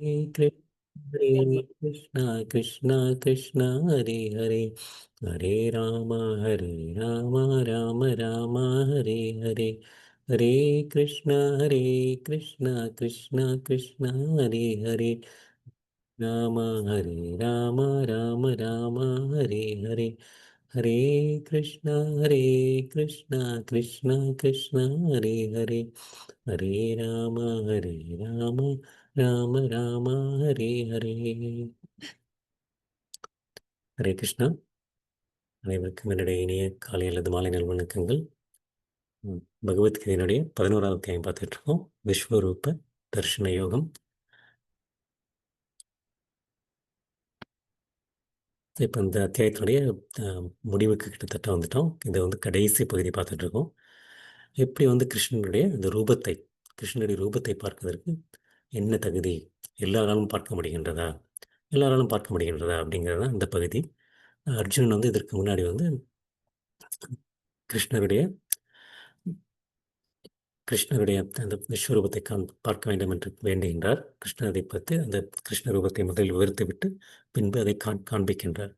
हरे कृष्णा कृष्णा कृष्णा हरे हरे हरे राम हरे राम राम राम हरे हरे हरे कृष्णा कृष्णा कृष्णा हरे हरे राम हरे राम राम राम हरे हरे हरे कृष्णा कृष्णा कृष्णा हरे हरे हरे राम हरे राम ராம ராம ஹரே ஹரே. ஹரே கிருஷ்ணா. அனைவருக்கும் என்னுடைய இனிய காலை அல்லது மாலை நல்வணக்கங்கள். பகவத்கீதையினுடைய 11வது அத்தியாயம் பார்த்துட்டு இருக்கோம். விஸ்வரூப தர்ஷன யோகம். இப்போ இந்த அத்தியாயத்தினுடைய முடிவுக்கு கிட்டத்தட்ட வந்துட்டோம். இதை கடைசி பகுதி பார்த்துட்டு இருக்கோம். எப்படி கிருஷ்ணனுடைய இந்த ரூபத்தை, கிருஷ்ணனுடைய ரூபத்தை பார்ப்பதற்கு என்ன தகுதி, எல்லாராலும் பார்க்க முடிகின்றதா, எல்லாராலும் பார்க்க முடிகின்றதா அப்படிங்கிறது தான் இந்த பகுதி. அர்ஜுனன் இதற்கு முன்னாடி கிருஷ்ணருடைய கிருஷ்ணருடைய அந்த விஸ்வரூபத்தை பார்க்க வேண்டும் என்று வேண்டுகின்றார். கிருஷ்ணர் அதை பார்த்து அந்த கிருஷ்ண ரூபத்தை முதலில் விவரித்துவிட்டு பின்பு அதை காண்பிக்கின்றார்.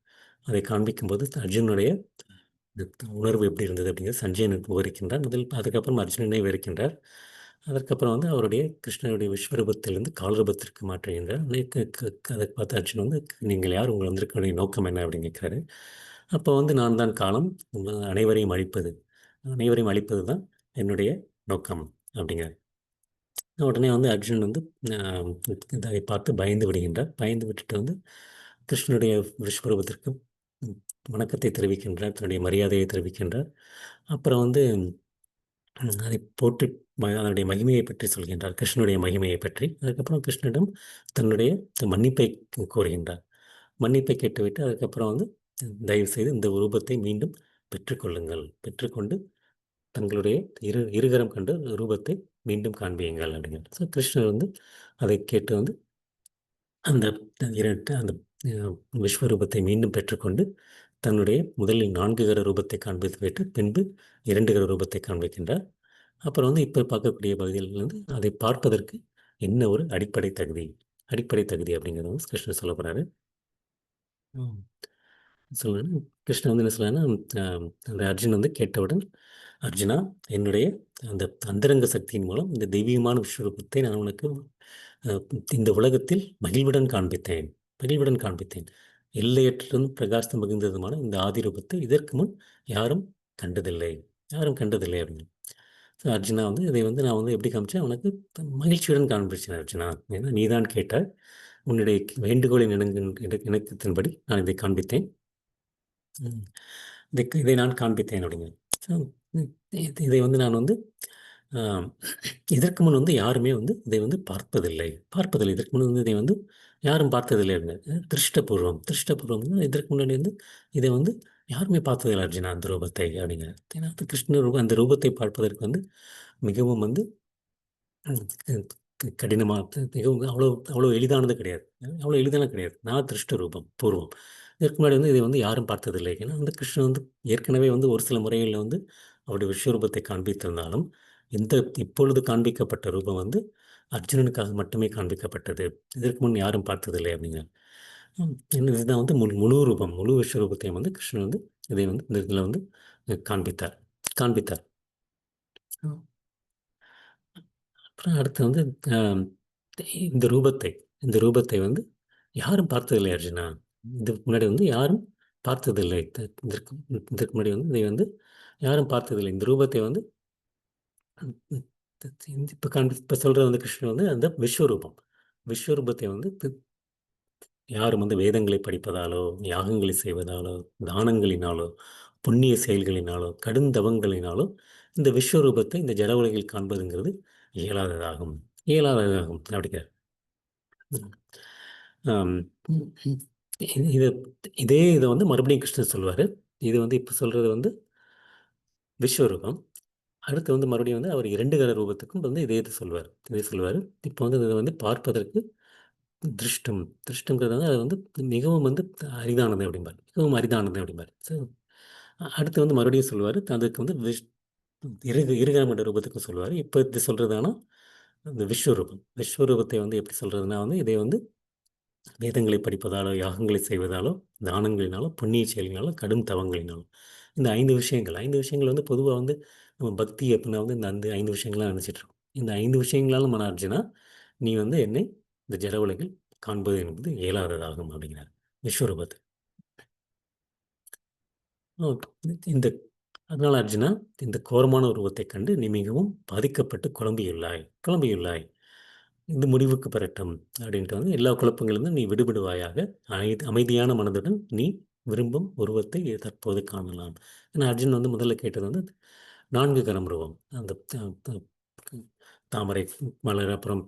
அதை காண்பிக்கும்போது அர்ஜுனுடைய உணர்வு எப்படி இருந்தது அப்படிங்கிறது சஞ்சயனுக்கு விவரிக்கின்றார். அதுக்கப்புறம் அர்ஜுனனை விவரிக்கின்றார். அதற்கப்புறம் அவருடைய கிருஷ்ணருடைய விஸ்வரூபத்திலிருந்து காலரூபத்திற்கு மாற்றுகின்றார். அதை பார்த்து அர்ஜுன் நீங்கள் யார், உங்கள் வந்திருக்க நோக்கம் என்ன அப்படின்னு கேட்கிறாரு. அப்போ நான் தான் காலம், அனைவரையும் அழிப்பது தான் என்னுடைய நோக்கம் அப்படிங்கிறார். உடனே அர்ஜுனன் அதை பார்த்து பயந்து விடுகின்றார். பயந்து விட்டுட்டு கிருஷ்ணனுடைய விஸ்வரூபத்திற்கு வணக்கத்தை தெரிவிக்கின்றார், தன்னுடைய மரியாதையை தெரிவிக்கின்றார். அப்புறம் அதை போற்றி அதனுடைய மகிமையை பற்றி சொல்கின்றார், கிருஷ்ணனுடைய மகிமையை பற்றி. அதுக்கப்புறம் கிருஷ்ணனிடம் தன்னுடைய மன்னிப்பை கோருகின்றார். மன்னிப்பை கேட்டுவிட்டு அதுக்கப்புறம் தயவு செய்து இந்த ரூபத்தை மீண்டும் பெற்றுக்கொள்ளுங்கள், பெற்றுக்கொண்டு தங்களுடைய இருகரம் கண்டு ரூபத்தை மீண்டும் காண்பியுங்கள் அப்படிங்கிறார். ஸோ கிருஷ்ணர் அதை கேட்டு அந்த அந்த விஸ்வரூபத்தை மீண்டும் பெற்றுக்கொண்டு தன்னுடைய முதலில் 4 கர ரூபத்தை காண்பித்து விட்டு பின்பு 2 கர ரூபத்தை காண்பிக்கின்றார். அப்புறம் இப்போ பார்க்கக்கூடிய பகுதியில் அதை பார்ப்பதற்கு என்ன ஒரு அடிப்படை தகுதி அப்படிங்கிறத கிருஷ்ணர் சொல்ல போகிறாரு. சொல்லணும். கிருஷ்ணன் என்ன சொல்லுன்னா, அந்த அர்ஜுன் கேட்டவுடன், அர்ஜுனா, என்னுடைய அந்த அந்தரங்க சக்தியின் மூலம் இந்த தெய்வீகமான விஸ்வரூபத்தை நான் உனக்கு இந்த உலகத்தில் மகிழ்வுடன் காண்பித்தேன். எல்லையற்றும் பிரகாசம் மிகுந்ததுமான இந்த ஆதி ரூபத்தை இதற்கு முன் யாரும் கண்டதில்லை அப்படின்னு. அர்ஜுனா இதை நான் எப்படி காமிச்சேன், உனக்கு மகிழ்ச்சியுடன் காண்பிச்சேன் அர்ஜுனா. ஏன்னா நீதான் கேட்டால் உன்னுடைய வேண்டுகோளின் இணக்கத்தின்படி நான் இதை காண்பித்தேன். இதை நான் காண்பித்தேன் அப்படிங்க. இதை நான் இதற்கு முன் யாருமே இதை பார்ப்பதில்லை. இதற்கு முன் இதை யாரும் பார்த்ததில்லை அப்படின்னு. திருஷ்டபூர்வம் இதற்கு முன்னாடி இதை யாருமே பார்த்ததில்லை அர்ஜுனா அந்த ரூபத்தை அப்படிங்க. ஏன்னா கிருஷ்ண ரூபம், அந்த ரூபத்தை பார்ப்பதற்கு மிகவும் கடினமாக, மிகவும் அவ்வளோ எளிதானது கிடையாது. நான் திருஷ்ட ரூபம் பூர்வம். இதற்கு முன்னாடி இதை யாரும் பார்த்ததில்லை. ஏன்னா கிருஷ்ணன் ஏற்கனவே ஒரு சில முறைகளில் அவருடைய விஸ்வரூபத்தை காண்பித்திருந்தாலும் இந்த இப்பொழுது காண்பிக்கப்பட்ட ரூபம் அர்ஜுனனுக்காக மட்டுமே காண்பிக்கப்பட்டது. இதற்கு முன் யாரும் பார்த்ததில்லை அப்படிங்க. இதுதான் முழு ரூபம், முழு விஸ்வரூபத்தையும் கிருஷ்ணன் இதை இந்த இதில் காண்பித்தார். அப்புறம் அடுத்து இந்த ரூபத்தை யாரும் பார்த்ததில்லை அர்ஜுனா. இதுக்கு முன்னாடி யாரும் பார்த்ததில்லை. இதற்கு முன்னாடி இதை யாரும் பார்த்ததில்லை. இந்த ரூபத்தை இப்போ சொல்கிற கிருஷ்ணன் அந்த விஸ்வரூபத்தை யாரும் வேதங்களை படிப்பதாலோ, யாகங்களை செய்வதாலோ, தானங்களினாலோ, புண்ணிய செயல்களினாலோ, கடும் தவங்களினாலோ இந்த விஸ்வரூபத்தை இந்த ஜட உலகில் காண்பதுங்கிறது இயலாததாகும் அப்படிங்கிறார். இதே இதை மறுபடியும் கிருஷ்ணன் சொல்வார். இது இப்போ சொல்கிறது விஸ்வரூபம். அடுத்து மறுபடியும் அவர் 2 கர ரூபத்துக்கும் இதே சொல்வார். இப்போ இதை பார்ப்பதற்கு திருஷ்டங்கிறது அது மிகவும் அரிதானது அப்படிம்பார். ஸோ அடுத்து மறுபடியும் சொல்வார். அதுக்கு இருகரம் என்ற ரூபத்துக்கும் சொல்வார். இப்போ இது சொல்கிறதானா அந்த விஸ்வரூபம். விஸ்வரூபத்தை வந்து எப்படி சொல்றதுன்னா வந்து, இதை வந்து வேதங்களை படிப்பதாலோ, யாகங்களை செய்வதாலோ, தானங்களினாலோ, புண்ணிய செயல்களினாலோ, கடும் தவங்களினாலோ, இந்த 5 விஷயங்கள் 5 விஷயங்கள் வந்து பொதுவா வந்து நம்ம பக்தி அப்டின்னா வந்து இந்த 5 விஷயங்களா நெனச்சிட்டுருக்கோம். இந்த 5 விஷயங்களாலும் மன அர்ஜுனா, நீ வந்து என்னை இந்த ஜட உலகில் காண்பது என்பது இயலாததாகும் அப்படிங்கிறார். விஸ்வரூபத்த. ஓ! இந்த அதனால அர்ஜுனா, இந்த கோரமான உருவத்தைக் கண்டு நீ மிகவும் பாதிக்கப்பட்டு குழம்பியுள்ளாய். இது முடிவுக்கு பெறட்டும் அப்படின்ட்டு வந்து எல்லா குழப்பங்களிலிருந்தும் நீ விடுபடுவாயாக. அமைதியான மனதுடன் நீ விரும்பும் உருவத்தை தற்போது காணலாம். ஏன்னா அர்ஜுன் வந்து முதல்ல கேட்டது வந்து 4 கரம் உருவம். அந்த தாமரை மலர், அப்புறம்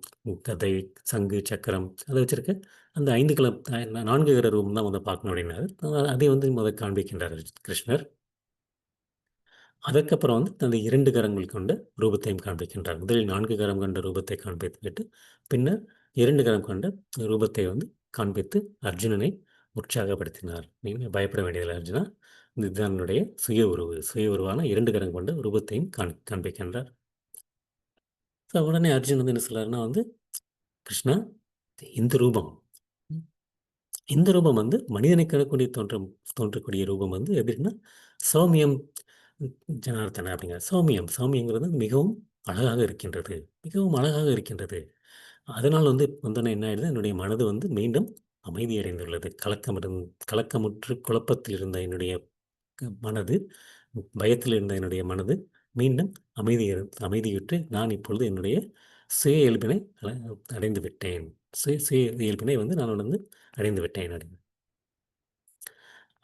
கதை, சங்கு, சக்கரம் அத வச்சிருக்க அந்த 5 கல 4 கர ரூபம் தான் வந்து பார்க்கணும் அப்படின்னாரு. அதை வந்து முதல் காண்பிக்கின்றார் கிருஷ்ணர். அதற்கப்புறம் வந்து தனது 2 கரங்கள் கொண்ட ரூபத்தையும் காண்பிக்கின்றார். முதலில் 4 கரம் கொண்ட ரூபத்தை காண்பித்துவிட்டு, பின்னர் 2 கரம் கொண்ட ரூபத்தை வந்து காண்பித்து அர்ஜுனனை உற்சாகப்படுத்தினார். "நீ பயப்பட வேண்டியதில்லை அர்ஜுனா. இதுதான் என்னுடைய சுய உருவான 2 கரம் கொண்ட ரூபத்தையும் காண்பிக்கின்றார்." உடனே அர்ஜுன் வந்து என்ன சொல்றாருன்னா வந்து, "கிருஷ்ணா, இந்த ரூபம் இந்த ரூபம் வந்து மனிதனை தோன்றக்கூடிய ரூபம் வந்து எப்படின்னா, சௌமியம் ஜனார்த்தன அப்படிங்கிற சௌமியங்கிறது மிகவும் அழகாக இருக்கின்றது. மிகவும் அழகாக இருக்கின்றது. அதனால் வந்து வந்தோனே என்ன ஆயிடுது, என்னுடைய மனது வந்து மீண்டும் அமைதி அடைந்துள்ளது. கலக்கமுற்று குழப்பத்தில் இருந்த என்னுடைய மனது, பயத்தில் இருந்த என்னுடைய மனது மீண்டும் அமைதியுற்று நான் இப்பொழுது என்னுடைய சுய இயல்பினை அடைந்து விட்டேன். சுய சுய இயல்பினை வந்து நான் வந்து அடைந்து விட்டேன் அப்படின்னு.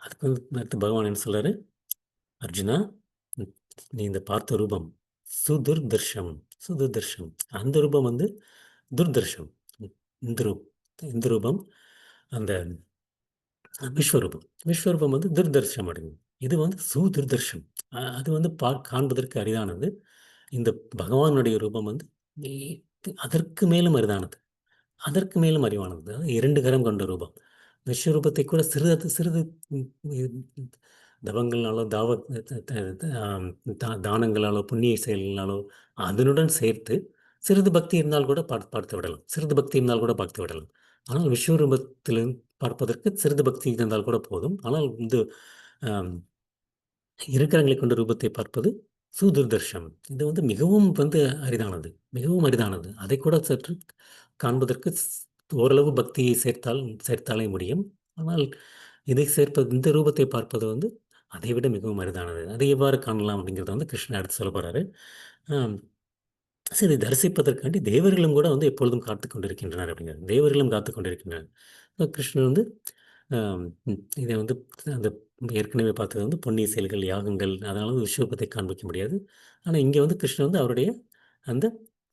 அதுக்கு வந்து அடுத்து பகவான் என்ன சொல்றாரு? அர்ஜுனா, ம், நீ இந்த பார்த்த ரூபம் சுதுர்தர்ஷம் சுதுர்தர்ஷம். அந்த ரூபம் வந்து துர்தர்ஷம். ம், இந்த ரூப் இந்த ரூபம் அந்த விஸ்வரூபம். விஸ்வரூபம் வந்து துர்தர்ஷம் அடையும். இது வந்து சுதுர்தர்ஷம். அது வந்து காண்பதற்கு அரிதானது. இந்த பகவானுடைய ரூபம் வந்து நீ அதற்கு மேலும் அரிதானது. அதற்கு மேலும் அறிவானது. அதாவது 2 கரம் கொண்ட ரூபம். விஸ்வரூபத்தை கூட சிறிது சிறிது ம் ம் தவங்களாலோ, தாவ த த த ஆம் தானங்களாலோ, புண்ணிய செயல்களாலோ அதனுடன் சேர்த்து சிறிது பக்தி இருந்தால் கூட பார்த்து விடலாம். சிறிது பக்தி இருந்தால் கூட பார்த்து விடலாம். ஆனால் விஸ்வரூபத்திலும் பார்ப்பதற்கு சிறிது பக்தி இருந்தால் கூட போதும். ஆனால் இந்த அம் இருக்கிறவங்களை கொண்ட ரூபத்தை பார்ப்பது சூதுர்தர்ஷம். இது வந்து மிகவும் வந்து அரிதானது. மிகவும் அரிதானது. அதைக்கூட சற்று காண்பதற்கு ஓரளவு பக்தியை சேர்த்தாலே முடியும். ஆனால் இந்த ரூபத்தை பார்ப்பது வந்து அதைவிட மிகவும் அரிதானது. அதை எவ்வாறு காணலாம் அப்படிங்கிறத வந்து கிருஷ்ணர் அடுத்து சொல்லப் போறாரு. ஆம். சரி, தரிசிப்பதற்காண்டி தேவர்களும் கூட வந்து எப்பொழுதும் காத்துக் கொண்டிருக்கின்றனர் அப்படிங்கிறார். தேவர்களும் காத்துக் கொண்டிருக்கின்றனர். கிருஷ்ணர் வந்து அம் இதை வந்து அந்த ஏற்கனவே பார்த்தது வந்து புண்ணிய செயல்கள், யாகங்கள் அதனால வந்து விஸ்வரூபத்தை காண்பிக்க முடியாது. ஆனா இங்க வந்து கிருஷ்ணர் வந்து அவருடைய அந்த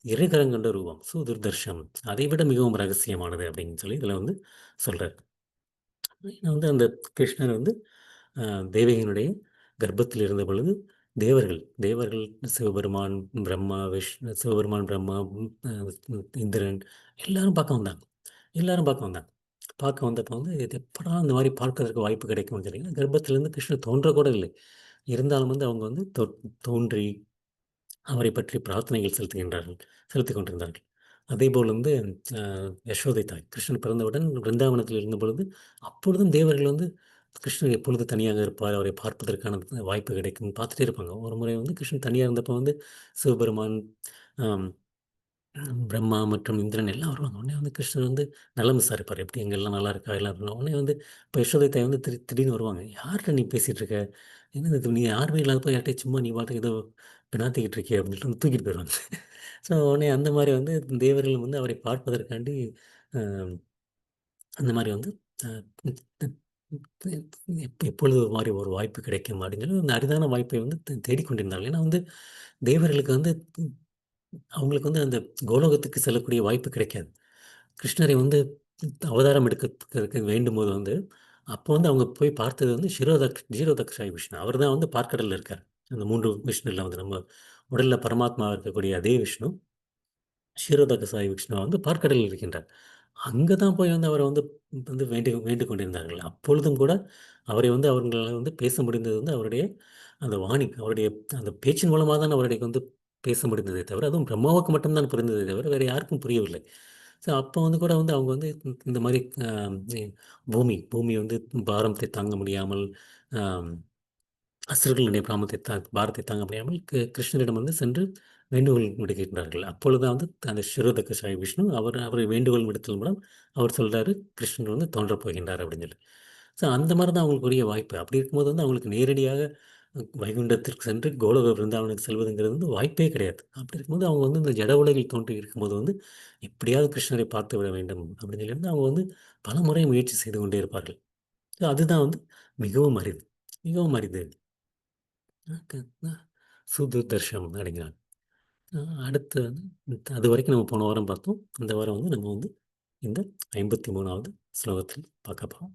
இறைகரங்கண்ட ரூபம் சுதுர்தர்ஷம் அதை விட மிகவும் ரகசியமானது அப்படின்னு சொல்லி இதில வந்து சொல்றார். வந்து அந்த கிருஷ்ணர் வந்து அ தேவகியினுடைய கர்ப்பத்தில் இருந்த பொழுது தேவர்கள் சிவபெருமான், பிரம்மா, இந்திரன் எல்லாரும் பார்க்க வந்தாங்க. எல்லாரும் பார்க்க வந்தாங்க. பார்க்க வந்தப்போ வந்து இது எப்படா இந்த மாரி பார்க்கறதுக்கு வாய்ப்பு கிடைக்கும்னு கேட்டீங்கன்னா, கர்ப்பத்திலேருந்து கிருஷ்ணர் தோன்றக்கூட இல்லை. இருந்தாலும் வந்து அவங்க வந்து தோன்றி அவரைப் பற்றி பிரார்த்தனைகள் செலுத்திக் கொண்டிருந்தார்கள். அதேபோல் வந்து அ யசோதை தாய் கிருஷ்ணன் பிறந்தவுடன் பிருந்தாவனத்தில் இருந்தபொழுது, அப்பொழுதும் தேவர்கள் வந்து கிருஷ்ணர் எப்பொழுது தனியாக இருப்பார், அவரை பார்ப்பதற்கான வாய்ப்பு கிடைக்கும்னு பார்த்துட்டே இருப்பாங்க. ஒரு முறை வந்து கிருஷ்ணன் தனியா இருந்தப்போ வந்து சிவபெருமான், அம் பிரம்மா மற்றும் இந்திரன் எல்லாம் வருவாங்க. உடனே வந்து கிருஷ்ணர் வந்து நலம் விசாரிப்பார். எப்படி எங்க எல்லாம் நல்லா இருக்கா? எல்லாம் இருக்கா? உடனே வந்து இப்ப யசோதை தாய் வந்து திடீர்னு வருவாங்க. "யார்ட்ட நீ பேசிட்டு இருக்க? என்னது இது? நீ யாருமே இல்லாதப்போ யார்ட்டயும் சும்மா நீ பாட்டுக்கு ஏதோ பெணாத்திக்கிட்டு இருக்கியே!" அப்படின்னு சொல்லிட்டு தூக்கிட்டு போயிருவாங்க. ஸோ உடனே அந்த மாரி வந்து தேவர்கள் வந்து அவரை பார்ப்பதற்காண்டி அ அந்த மாரி வந்து அ எப்பொழுது ஒரு வாய்ப்பு கிடைக்கும் அப்படின்னு சொல்லி அந்த அரிதான வாய்ப்பை வந்து தேடிக்கொண்டிருந்தார்கள். ஏன்னா வந்து தேவர்களுக்கு வந்து அவங்களுக்கு வந்து அந்த கோலோகத்துக்கு செல்லக்கூடிய வாய்ப்பு கிடைக்காது. கிருஷ்ணரை வந்து அவதாரம் எடுக்கறதுக்கு வேண்டும்போது வந்து, அப்போ வந்து அவங்க போய் பார்த்தது வந்து ஜீரோதக்ஷாய் விஷ்ணு. அவர் தான் வந்து பாற்கடல்ல இருக்கார். அந்த 3 விஷ்ணுல வந்து நம்ம உடல்ல பரமாத்மாவா இருக்கக்கூடிய அதே விஷ்ணு, க்ஷீரோதகசாயி விஷ்ணுவா வந்து பாற்கடலில் இருக்கின்றார். அங்க தான் போய் வந்து அவர வந்து வந்து வேண்டிக் கொண்டிருந்தார்கள். அப்பொழுதும் கூட அவரை வந்து அவர்களால வந்து பேச முடிந்தது வந்து அவருடைய அந்த வாணி, அவருடைய அந்த பேச்சின் மூலமா தான் அவருடைய வந்து பேச முடிந்ததே தவிர, அதுவும் பிரம்மாவுக்கு மட்டும் தான் புரிந்ததே தவிர, வேறு யாருக்கும் புரியவில்லை. ஸோ அப்போ வந்து கூட வந்து அவங்க வந்து இந்த மாரி அ பூமி வந்து பாரத்தை தாங்க முடியாமல், அ அசுரர்களுடைய பாரத்தை தாங்க முடியாமல் கிருஷ்ணரிடம் வந்து சென்று வேண்டுகோள் விடுக்கின்றார்கள். அப்பொழுது வந்து அந்த ஷிரோதகசாயி விஷ்ணு அவரை வேண்டுகோள் விடுத்தல் மூலம் அவர் சொல்றாரு, கிருஷ்ணர் வந்து தோன்றப் போகின்றார் அப்படின்னு சொல்லி. ஸோ அந்த மாரி தான் அவங்களுக்குரிய வாய்ப்பு. அப்படி இருக்கும்போது வந்து அவங்களுக்கு நேரடியாக வைகுண்டத்திற்கு சென்று கோலோக விருந்தாவனுக்கு செல்வதுங்கிறது வந்து வாய்ப்பே கிடையாது. அப்படி இருக்கும்போது அவங்க வந்து இந்த ஜட உலகில் தோன்றி இருக்கும்போது வந்து எப்படியாவது கிருஷ்ணரை பார்த்து விட வேண்டும் அப்படின்னு சொல்லி வந்து அவங்க வந்து பலமுறை முயற்சி செய்து கொண்டே இருப்பார்கள். ஸோ அதுதான் வந்து மிகவும் அரிது. மிகவும் அரிது. க அ சுதுர்தர்ஷம் அப்படிங்கிறாங்க. அ அடுத்து வந்து அதுவரைக்கும் நம்ம போன வாரம் பார்த்தோம். இந்த வாரம் வந்து நம்ம வந்து இந்த 53வது ஸ்லோகத்தில் பார்க்க போறோம்.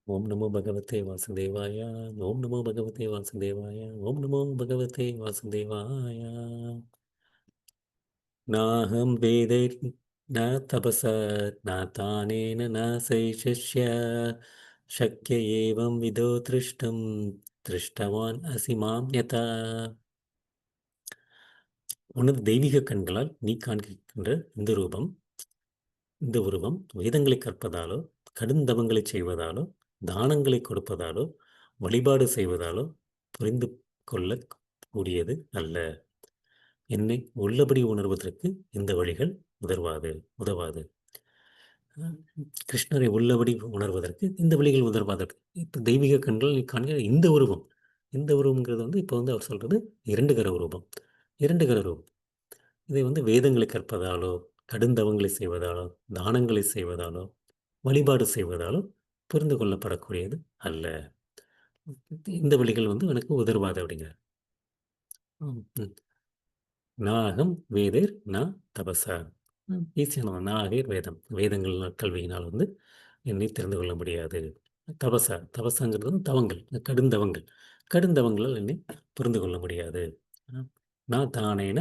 ஓம் நமோ பகவதே வாசுதேவாய! ஓம் நமோ பகவதே வாசுதேவாய! ஓம் நமோ பகவதே வாசுதேவாய! नाहं वेदैर् न तपसा न दानेन न चैषस्य शक्य एवं विदो दृष्टवान् असि मां यथा உனது தெய்வீக கண்களால் நீ காண்கின்ற இந்த உருவம் வேதங்களைக் கற்பதாலோ, கடுந்தவங்களைச் செய்வதாலோ, தானங்களைக் கொடுப்பதாலோ, வழிபாடு செய்வதாலோ புரிந்து கொள்ளக் கூடியது அல்ல. என்னை உள்ளபடி உணர்வதற்கு இந்த வழிகள் உதவாது. அ கிருஷ்ணரை உள்ளபடி உணர்வதற்கு இந்த வழிகள் உதவாதற்கு. இப்ப தெய்வீக கண்கள் நீ காண்கிற இந்த உருவம். இந்த உருவம்ங்கிறது வந்து இப்ப வந்து அவர் சொல்றது 2 கர உருவம். 2 கர ரூபம். இதை வந்து வேதங்களை கற்பதாலோ, கடுந்தவங்களை செய்வதாலோ, தானங்களை செய்வதாலோ, வழிபாடு செய்வதாலோ புரிந்து கொள்ளப்படக்கூடியது அல்ல. இந்த வழிகள் வந்து எனக்கு உதர்வாது அப்படிங்கிறார். ம். ம். நாகம் வேதைர் ந தபசா. ஈஸியானது. நாகேர் வேதம். வேதங்கள் கல்வியினால் வந்து என்னை தெரிந்து கொள்ள முடியாது. தபசாங்கிறது வந்து தவங்கள். கடுந்தவங்கள். கடுந்தவங்களால் என்னை புரிந்து கொள்ள முடியாது. அ நான் தானேன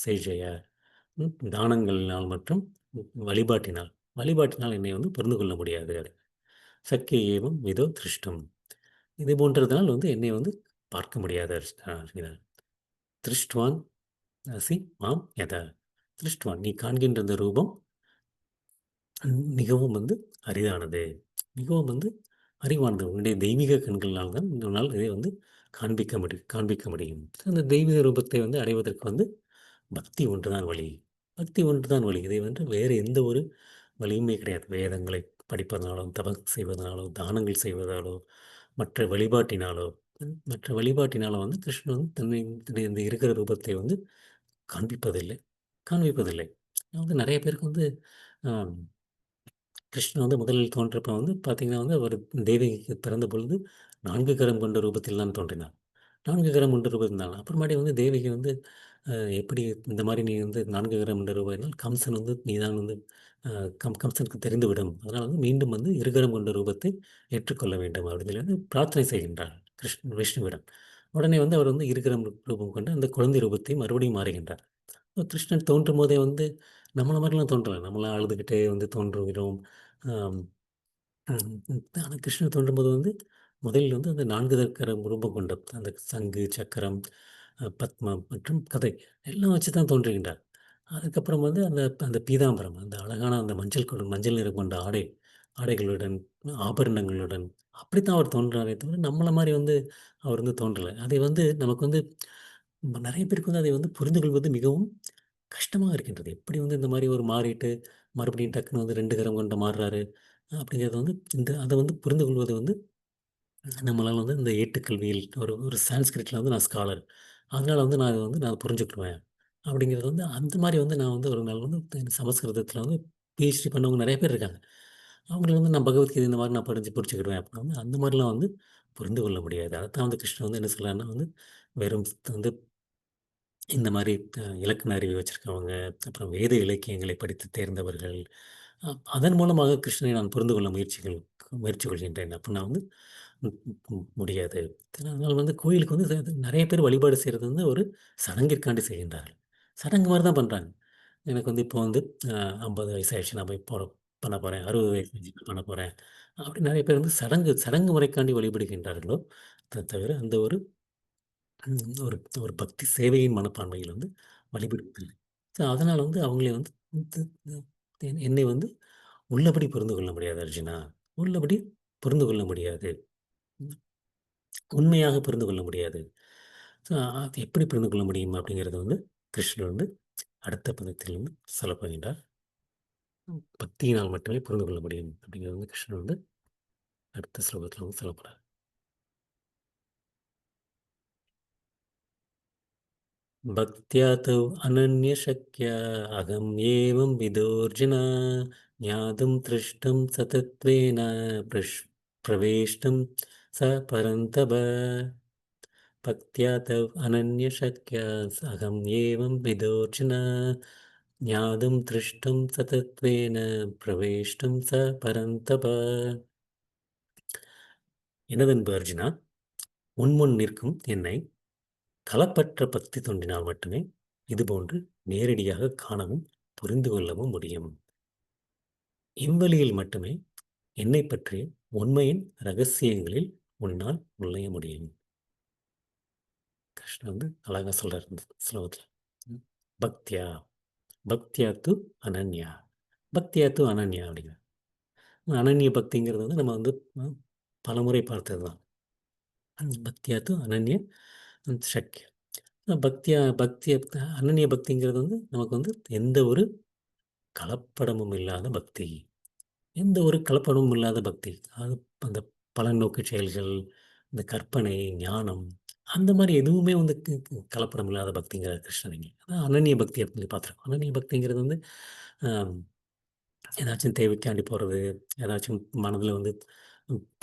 செய்ஜய. தானங்களினால் மற்றும் வழிபாட்டினால். வழிபாட்டினால் என்னை வந்து புரிந்து கொள்ள முடியாது. சக்கிய ஏவம் விதோ திருஷ்டம். இது போன்றதனால் வந்து என்னை வந்து பார்க்க முடியாது அர்ஜுனா. திருஷ்டுவான் அசி மாம் யதா. திருஷ்டுவான் நீ காண்கின்ற இந்த ரூபம் மிகவும் வந்து அரிதானது. மிகவும் வந்து அறிவானது. உன்னுடைய தெய்வீக கண்களால் தான் உன்னால் இதை வந்து காண்பிக்க முடியும். அந்த தெய்வீக ரூபத்தை வந்து அடைவதற்கு வந்து பக்தி ஒன்றுதான் வழி. பக்தி ஒன்றுதான் வழி. இதை வந்து வேறு எந்த ஒரு வழியுமே கிடையாது. வேதங்களை படிப்பதனாலோ, தபம் செய்வதனாலோ, தானங்கள் செய்வதாலோ, மற்ற வழிபாட்டினாலோ வந்து கிருஷ்ணன் வந்து தன்னுடைய இந்த இருக்கிற ரூபத்தை வந்து காண்பிப்பதில்லை. காண்பிப்பதில்லை. அதாவது நெறைய பேருக்கு வந்து அ கிருஷ்ணன் வந்து முதலில் தோன்றப்ப வந்து பார்த்தீங்கன்னா வந்து அவர் தேவகிக்கு பிறந்தபொழுது 4 கரம் கொண்ட ரூபத்தில் தான் தோன்றினார். 4 கரம் கொண்ட ரூபம் தான். அப்புறமாட்டி வந்து தேவகி வந்து எப்படி இந்த மாரி நீ வந்து 4 கரம் கொண்ட ரூபம்னால் கம்சன் வந்து நீ தான் வந்து அ கம்சனுக்கு தெரிந்துவிடும். அதனால வந்து மீண்டும் வந்து இருகரம் கொண்ட ரூபத்தை ஏற்றுக்கொள்ள வேண்டும் அப்படின்னு சொல்லி வந்து பிரார்த்தனை செய்கின்றார் விஷ்ணுவிடம். உடனே வந்து அவர் வந்து இருகரம் ரூபம் கொண்ட அந்த குழந்தை ரூபத்தை மறுபடியும் மாறுகின்றார். கிருஷ்ணன் தோன்றும்போதே வந்து நம்மள மாரிலாம் தோன்றல. நம்மலாம் அழுதுகிட்டே வந்து தோன்றுகிறோம். ஆம். ஆனா கிருஷ்ணர் தோன்றும்போது வந்து முதலில் வந்து அந்த 4 தற்கர ரூபம் கொண்ட அந்த சங்கு, சக்கரம், பத்மம் மற்றும் கதை எல்லாம் வச்சு தான் தோன்றுகின்றார். அதுக்கப்புறம் வந்து அந்த அந்த பீதாம்பரம் அந்த அழகான அந்த மஞ்சள் நிறம் கொண்ட ஆடைகளுடன், ஆபரணங்களுடன் அப்படித்தான் அவர் தோன்றாரே தவிர, நம்மள மாரி வந்து அவர் வந்து தோன்றல. அதை வந்து நமக்கு வந்து நெறைய பேருக்கு வந்து அதை வந்து புரிந்துகொள்வது மிகவும் கஷ்டமா இருக்கின்றது. எப்படி வந்து இந்த மாரி ஒரு மாறிட்டு, மறுபடியும் டக்குனு வந்து 2 கரம் கொண்ட மாறுறாரு. அப்படிங்கிறது வந்து அத வந்து புரிந்து கொள்வது வந்து நம்மளால வந்து இந்த ஏட்டுக்கல்வியில் ஒரு ஒரு சான்ஸ்கிரிட்ல வந்து நான் ஸ்காலர். அதனால வந்து நான் இத வந்து நான் புரிஞ்சுக்குருவேன். அப்படிங்கிறது வந்து அந்த மாரி வந்து நான் வந்து ஒரு நாள் வந்து சமஸ்கிருதத்தில வந்து பிஹெச்டி பண்ணவங்க நெறைய பேர் இருக்காங்க. அவங்கள வந்து நான் பகவத்கீதை இந்த மாரி நான் படிச்சு புடிச்சுக்கிடுவேன் அப்படின்னா வந்து அந்த மாரிலாம் வந்து புரிந்து கொள்ள முடியாது. அதத்தான் வந்து கிருஷ்ணர் வந்து என்ன சொல்றாருன்னா வந்து வெறும் வந்து இந்த மாரி இலக்கண அறிவு வச்சிருக்கவங்க, அப்புறம் வேத இலக்கியங்களை படித்து தேர்ந்தவர்கள், அதன் மூலமாக கிருஷ்ணனை நான் புரிந்து கொள்ள முயற்சி கொள்கின்றேன். அப்ப நான் வந்து முடியாது. அதனால வந்து கோயிலுக்கு வந்து நெறைய பேர் வழிபாடு செய்றது வந்து ஒரு சடங்கிற்காண்டி செய்கின்றார்கள். சடங்கு மாரி தான் பண்றாங்க. எனக்கு வந்து இப்போ வந்து அ 50 வயசு ஆயிடுச்சு. நான் போய் பண்ண போறேன். 60 வயசு ஆயிடுச்சு பண்ண போறேன். அப்படி நெறைய பேர் வந்து சடங்கு சடங்கு முறைக்காண்டி வழிபடுகின்றார்களோ, தவிர அந்த ஒரு ஒரு ஒரு பக்தி சேவையின் மனப்பான்மையில் வந்து வழிபடுவதில்லை. ஸோ அதனால வந்து அவங்களே வந்து து என்னை வந்து உள்ளபடி புரிந்து கொள்ள முடியாது அர்ஜுனா. உள்ளபடி புரிந்து கொள்ள முடியாது. ம். உண்மையாக புரிந்து கொள்ள முடியாது. ஸோ அது எப்படி புரிந்து கொள்ள முடியும் அப்படிங்கிறது வந்து கிருஷ்ணர் வந்து அடுத்த பதத்தில் வந்து சொல்லப் போகின்றார். பக்தியினால் மட்டுமே புரிந்து கொள்ள முடியும் அப்படிங்கிறது வந்து கிருஷ்ணர் வந்து அடுத்த ஸ்லோகத்தில் வந்து சொல்லப்போறார். भक्त्या तु अनन्यशक्या अहम् एवं विदोऽर्जुन ज्ञातुं तृष्टुं सतत्वेन प्रवेष्टुं स परन्तप भक्त्या तव अनन्यशक्या अहम् एवं विदोऽर्जुन ज्ञातुं तृष्टुं सतत्वेन प्रवेष्टुं स परन्तप. எனதன்பு அர்ஜுனா, உன்முன் நிற்கும் என்னை களப்பற்ற பக்தி தொண்டினால் மட்டுமே இதுபோன்று நேரடியாக காணவும் புரிந்து கொள்ளவும் முடியும். இவ்வழியில் மட்டுமே என்னைப் பற்றிய உண்மையின் ரகசியங்களில் உன்னால் நுழைய முடியும். கிருஷ்ணர் வந்து அழகா சொல்றார் இந்த ஸ்லோகத்துல. ம். பக்தியா பக்தியா து அனன்யா பக்தியா து அனன்யா அப்படிங்கிற அனன்ய பக்திங்கிறது வந்து நம்ம வந்து பலமுறை பார்த்தது தான். பக்தியா து அனன்ய சக்கிய பக்திய அனன்ய பக்திங்கிறது வந்து நமக்கு வந்து எந்த ஒரு கலப்படமும் இல்லாத பக்தி. எந்த ஒரு கலப்படமும் இல்லாத பக்தி. அது அந்த பலநோக்கு செயல்கள், இந்த கற்பனை, ஞானம் அந்த மாரி எதுவுமே வந்து கலப்படம் இல்லாத பக்திங்கிறார் கிருஷ்ணர் இங்க. அதான் அனன்ய பக்தி அப்படின்னு சொல்லி பார்த்துருக்கோம். அனன்ய பக்திங்கிறது வந்து அ ஏதாச்சும் தேவைக்காண்டி போறது, ஏதாச்சும் மனதில வந்து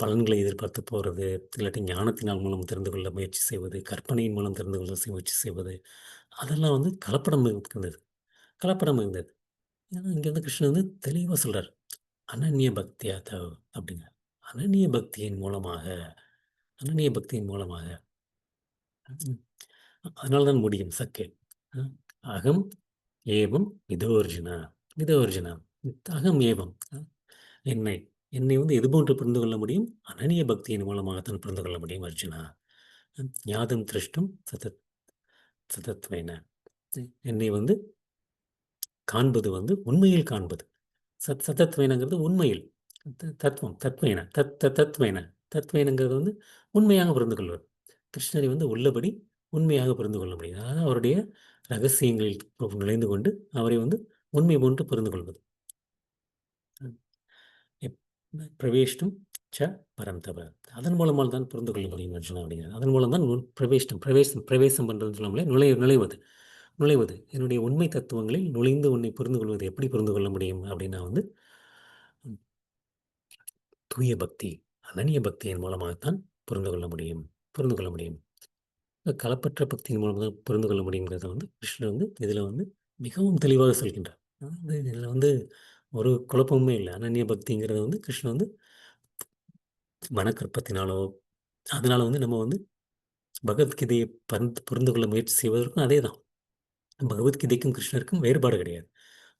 பலன்களை எதிர்பார்த்து போறது, இல்லாட்டி ஞானத்தினால் மூலம் தெரிந்து கொள்ள முயற்சி செய்வது, கற்பனையின் மூலம் தெரிந்து கொள்ள முயற்சி செய்வது, அதெல்லாம் வந்து கலப்படம் இருந்தது. கலப்படம் இருந்தது. ஏன்னா இங்க வந்து கிருஷ்ணர் வந்து தெளிவா சொல்றார். அனன்ய பக்தியா தவ அப்படிங்க. அனன்ய பக்தியின் மூலமாக அனன்ய பக்தியின் மூலமாக ம். அதனால தான் முடியும் சக்கே. அ அகம் ஏவம் விதோர்ஜுனா விதோர்ஜுனா அகம் ஏவம் என்னை என்னை வந்து எதுபோன்று புரிந்து கொள்ள முடியும்? அனன்ய பக்தியின் மூலமாகத்தான் புரிந்து கொள்ள முடியும் அர்ஜுனா. ஞாதும் திரஷ்டும் சதத்வேன. என்னை வந்து காண்பது வந்து உண்மையில் காண்பது. சதத்வேனங்கிறது உண்மையில். தத்துவம் தத்வேன தத்வேன தத்வேனங்கிறது வந்து உண்மையாக புரிந்து கொள்வது. கிருஷ்ணரை வந்து உள்ளபடி உண்மையாக புரிந்து கொள்ள முடியும். அதாவது அவருடைய ரகசியங்களில் நுழைந்து கொண்டு அவரை வந்து உண்மை போன்று புரிந்து கொள்வது. எப் பிரவேஷ்டும் ச பரந்தப. அதன் மூலமாக தான் புரிந்து கொள்ள முடியும் அர்ஜுனா அப்படிங்கிறது. அதன் மூலம் தான் பிரவேசம் பண்ணுறதுன்னு சொல்ல முடியாது. நுழைவது. நுழைவது. என்னுடைய உண்மை தத்துவங்களில் நுழைந்து உன்னை புரிந்து கொள்வது எப்படி புரிந்து கொள்ள முடியும் அப்படின்னா வந்து தூய பக்தி, அனன்ய பக்தியின் மூலமாகத்தான் புரிந்து கொள்ள முடியும் புரிந்து கொள்ள முடியும். களப்பற்ற பக்தியின் மூலம் தான் புரிந்து கொள்ள முடியுங்கிறத வந்து கிருஷ்ணர் வந்து இதில வந்து மிகவும் தெளிவாக சொல்கின்றார். அதாவது இதில வந்து ஒரு குழப்பமுமே இல்ல. அனன்ய பக்திங்கிறது வந்து கிருஷ்ணர் வந்து மனக்கற்பத்தினாலோ, அதனால வந்து நம்ம வந்து பகவத்கீதையை புரிந்து கொள்ள முயற்சி செய்வதற்கும் அதே தான். பகவத்கீதைக்கும் கிருஷ்ணருக்கும் வேறுபாடு கிடையாது.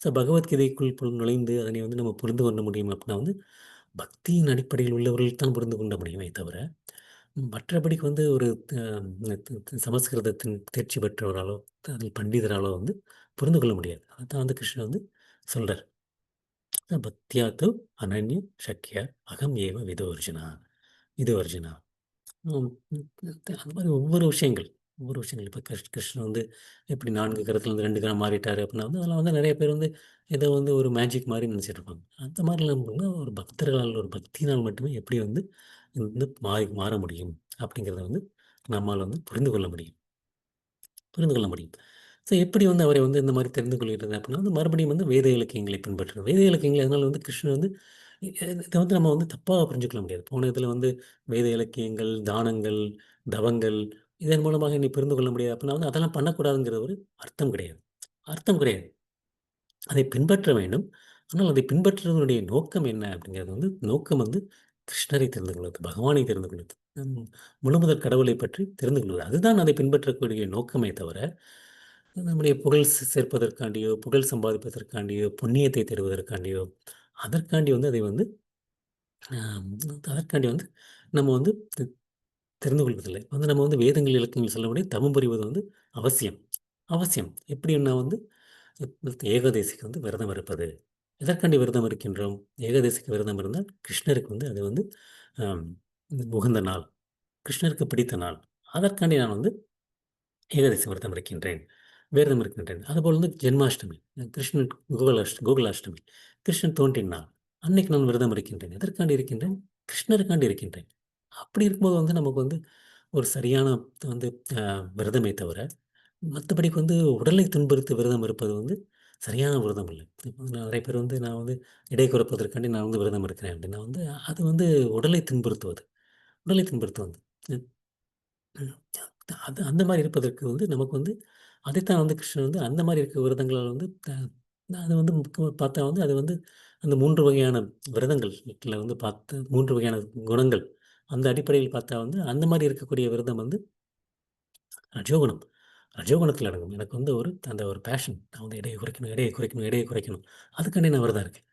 ஸோ பகவத்கீதைக்குள் நுழைந்து அதனை வந்து நம்ம புரிந்து கொள்ள முடியும் அப்படின்னா வந்து, பக்தியின் அடிப்படையில் உள்ளவர்கள் தான் புரிந்து கொள்ள முடியுமே தவிர, மற்றபடிக்கு வந்து ஒரு அ சமஸ்கிருதத்தின் தேர்ச்சி பெற்றவராலோ, அதில் பண்டிதராலோ வந்து புரிந்து கொள்ள முடியாது. அதான் வந்து கிருஷ்ணர் வந்து சொல்றார். பக்தியா தோ அனன்ய சக்கிய அகம் ஏவ விதோ அர்ஜுனா. விதோ அர்ஜுனா. ம். அந்த மாரி ஒவ்வொரு விஷயங்கள். இப்ப கிருஷ்ணர் வந்து எப்படி 4 கரத்துலருந்து 2 கரம் மாறிட்டாரு அப்படின்னா வந்து, அதெல்லாம் வந்து நெறைய பேர் வந்து ஏதோ வந்து ஒரு மேஜிக் மாரி நெனச்சிட்டு இருப்பாங்க. அந்த மாரிலாம் இல்லாம ஒரு பக்தர்களால் ஒரு பக்தியினால் மட்டுமே எப்படி வந்து வந்து மாற முடியும் அப்படிங்கிறத வந்து நம்மால வந்து புரிந்து கொள்ள முடியும். ஸோ எப்படி வந்து அவரை வந்து இந்த மாரி தெரிந்து கொள்கிறது அப்படின்னா வந்து மறுபடியும் வந்து வேத இலக்கியங்களை பின்பற்றுறது. வேத இலக்கியங்கள் அதனால வந்து கிருஷ்ணர் வந்து இத வந்து நம்ம வந்து தப்பா புரிஞ்சுக்கொள்ள முடியாது. போன இதில வந்து வேத இலக்கியங்கள், தானங்கள், தவங்கள் இதன் மூலமாக நீ புரிந்து கொள்ள முடியாது அப்படின்னா வந்து அதெல்லாம் பண்ணக்கூடாதுங்கிற ஒரு அர்த்தம் கிடையாது. அர்த்தம் கிடையாது. அதை பின்பற்ற வேண்டும். ஆனால் அதை பின்பற்றுவதனுடைய நோக்கம் என்ன அப்படிங்கிறது வந்து நோக்கம் வந்து கிருஷ்ணரை தெரிந்து கொள்வது, பகவானை தெரிந்து கொள்வது. முழுமுதற் கடவுளை பற்றி தெரிந்து கொள்வது. அதுதான் அதை பின்பற்றக்கூடிய நோக்கமே தவிர, நம்முடைய புகழ் சேர்ப்பதற்காண்டியோ, புகழ் சம்பாதிப்பதற்காண்டியோ, புண்ணியத்தை தேடுவதற்காண்டியோ, அதற்காண்டி வந்து அதை வந்து அ அதற்காண்டி வந்து நம்ம வந்து தெரிந்து கொள்வதில்லை. நம்ம வேதங்கள், இலக்கியங்கள் சொல்லபடி தவம் புரிவது அவசியம். அவசியம். எப்படின்னா ஏகாதசிக்கு விரதம் இருப்பது. எதற்காண்டி விரதம் இருக்கின்றோம்? ஏகாதசிக்கு விரதம் இருந்தால் கிருஷ்ணருக்கு அது ஆம், உகந்த நாள். கிருஷ்ணருக்கு பிடித்த நாள். அதற்காண்டி நான் ஏகாதசி விரதம் இருக்கின்றேன். விரதம் இருக்கின்றேன். அதுபோல் ஜென்மாஷ்டமி, கிருஷ்ணன் கோகுலாஷ்டமி, கிருஷ்ணன் தோன்றிய நாள். அன்னைக்கு நான் விரதம் இருக்கின்றேன். எதற்காண்டி இருக்கின்றேன்? கிருஷ்ணருக்காண்டி இருக்கின்றேன். அப்படி இருக்கும்போது நமக்கு ஒரு சரியான வந்து அ விரதமே தவிர, மத்தபடிக்கு உடலை துன்புறுத்தி விரதம் இருப்பது சரியான விரதம் இல்ல. இப்போ நெறைய பேர் நான் எடை குறைப்பதற்காண்டி நான் விரதம் இருக்கிறேன் அப்படின்னா அது உடலை துன்புறுத்துவது. உடலை துன்புறுத்துவது. ம், ம். அது அந்த மாரி இருப்பதற்கு நமக்கு அதைத்தான் கிருஷ்ணர் அந்த மாரி இருக்க விரதங்களால் அது முக்கியமா பார்த்தா அது அந்த 3 வகையான விரதங்கள்ல பார்த்து 3 வகையான குணங்கள். அந்த அடிப்படையில் பார்த்தா அந்த மாரி இருக்கக்கூடிய விரதம் ரஜோகுணம். ரஜோகுணத்தில அடங்கும். எனக்கு ஒரு அந்த ஒரு பேஷன். நான் எடையை குறைக்கணும், எடையை குறைக்கணும், எடையை குறைக்கணும். அதுக்காண்டி நான் விரதம் இருக்கேன்.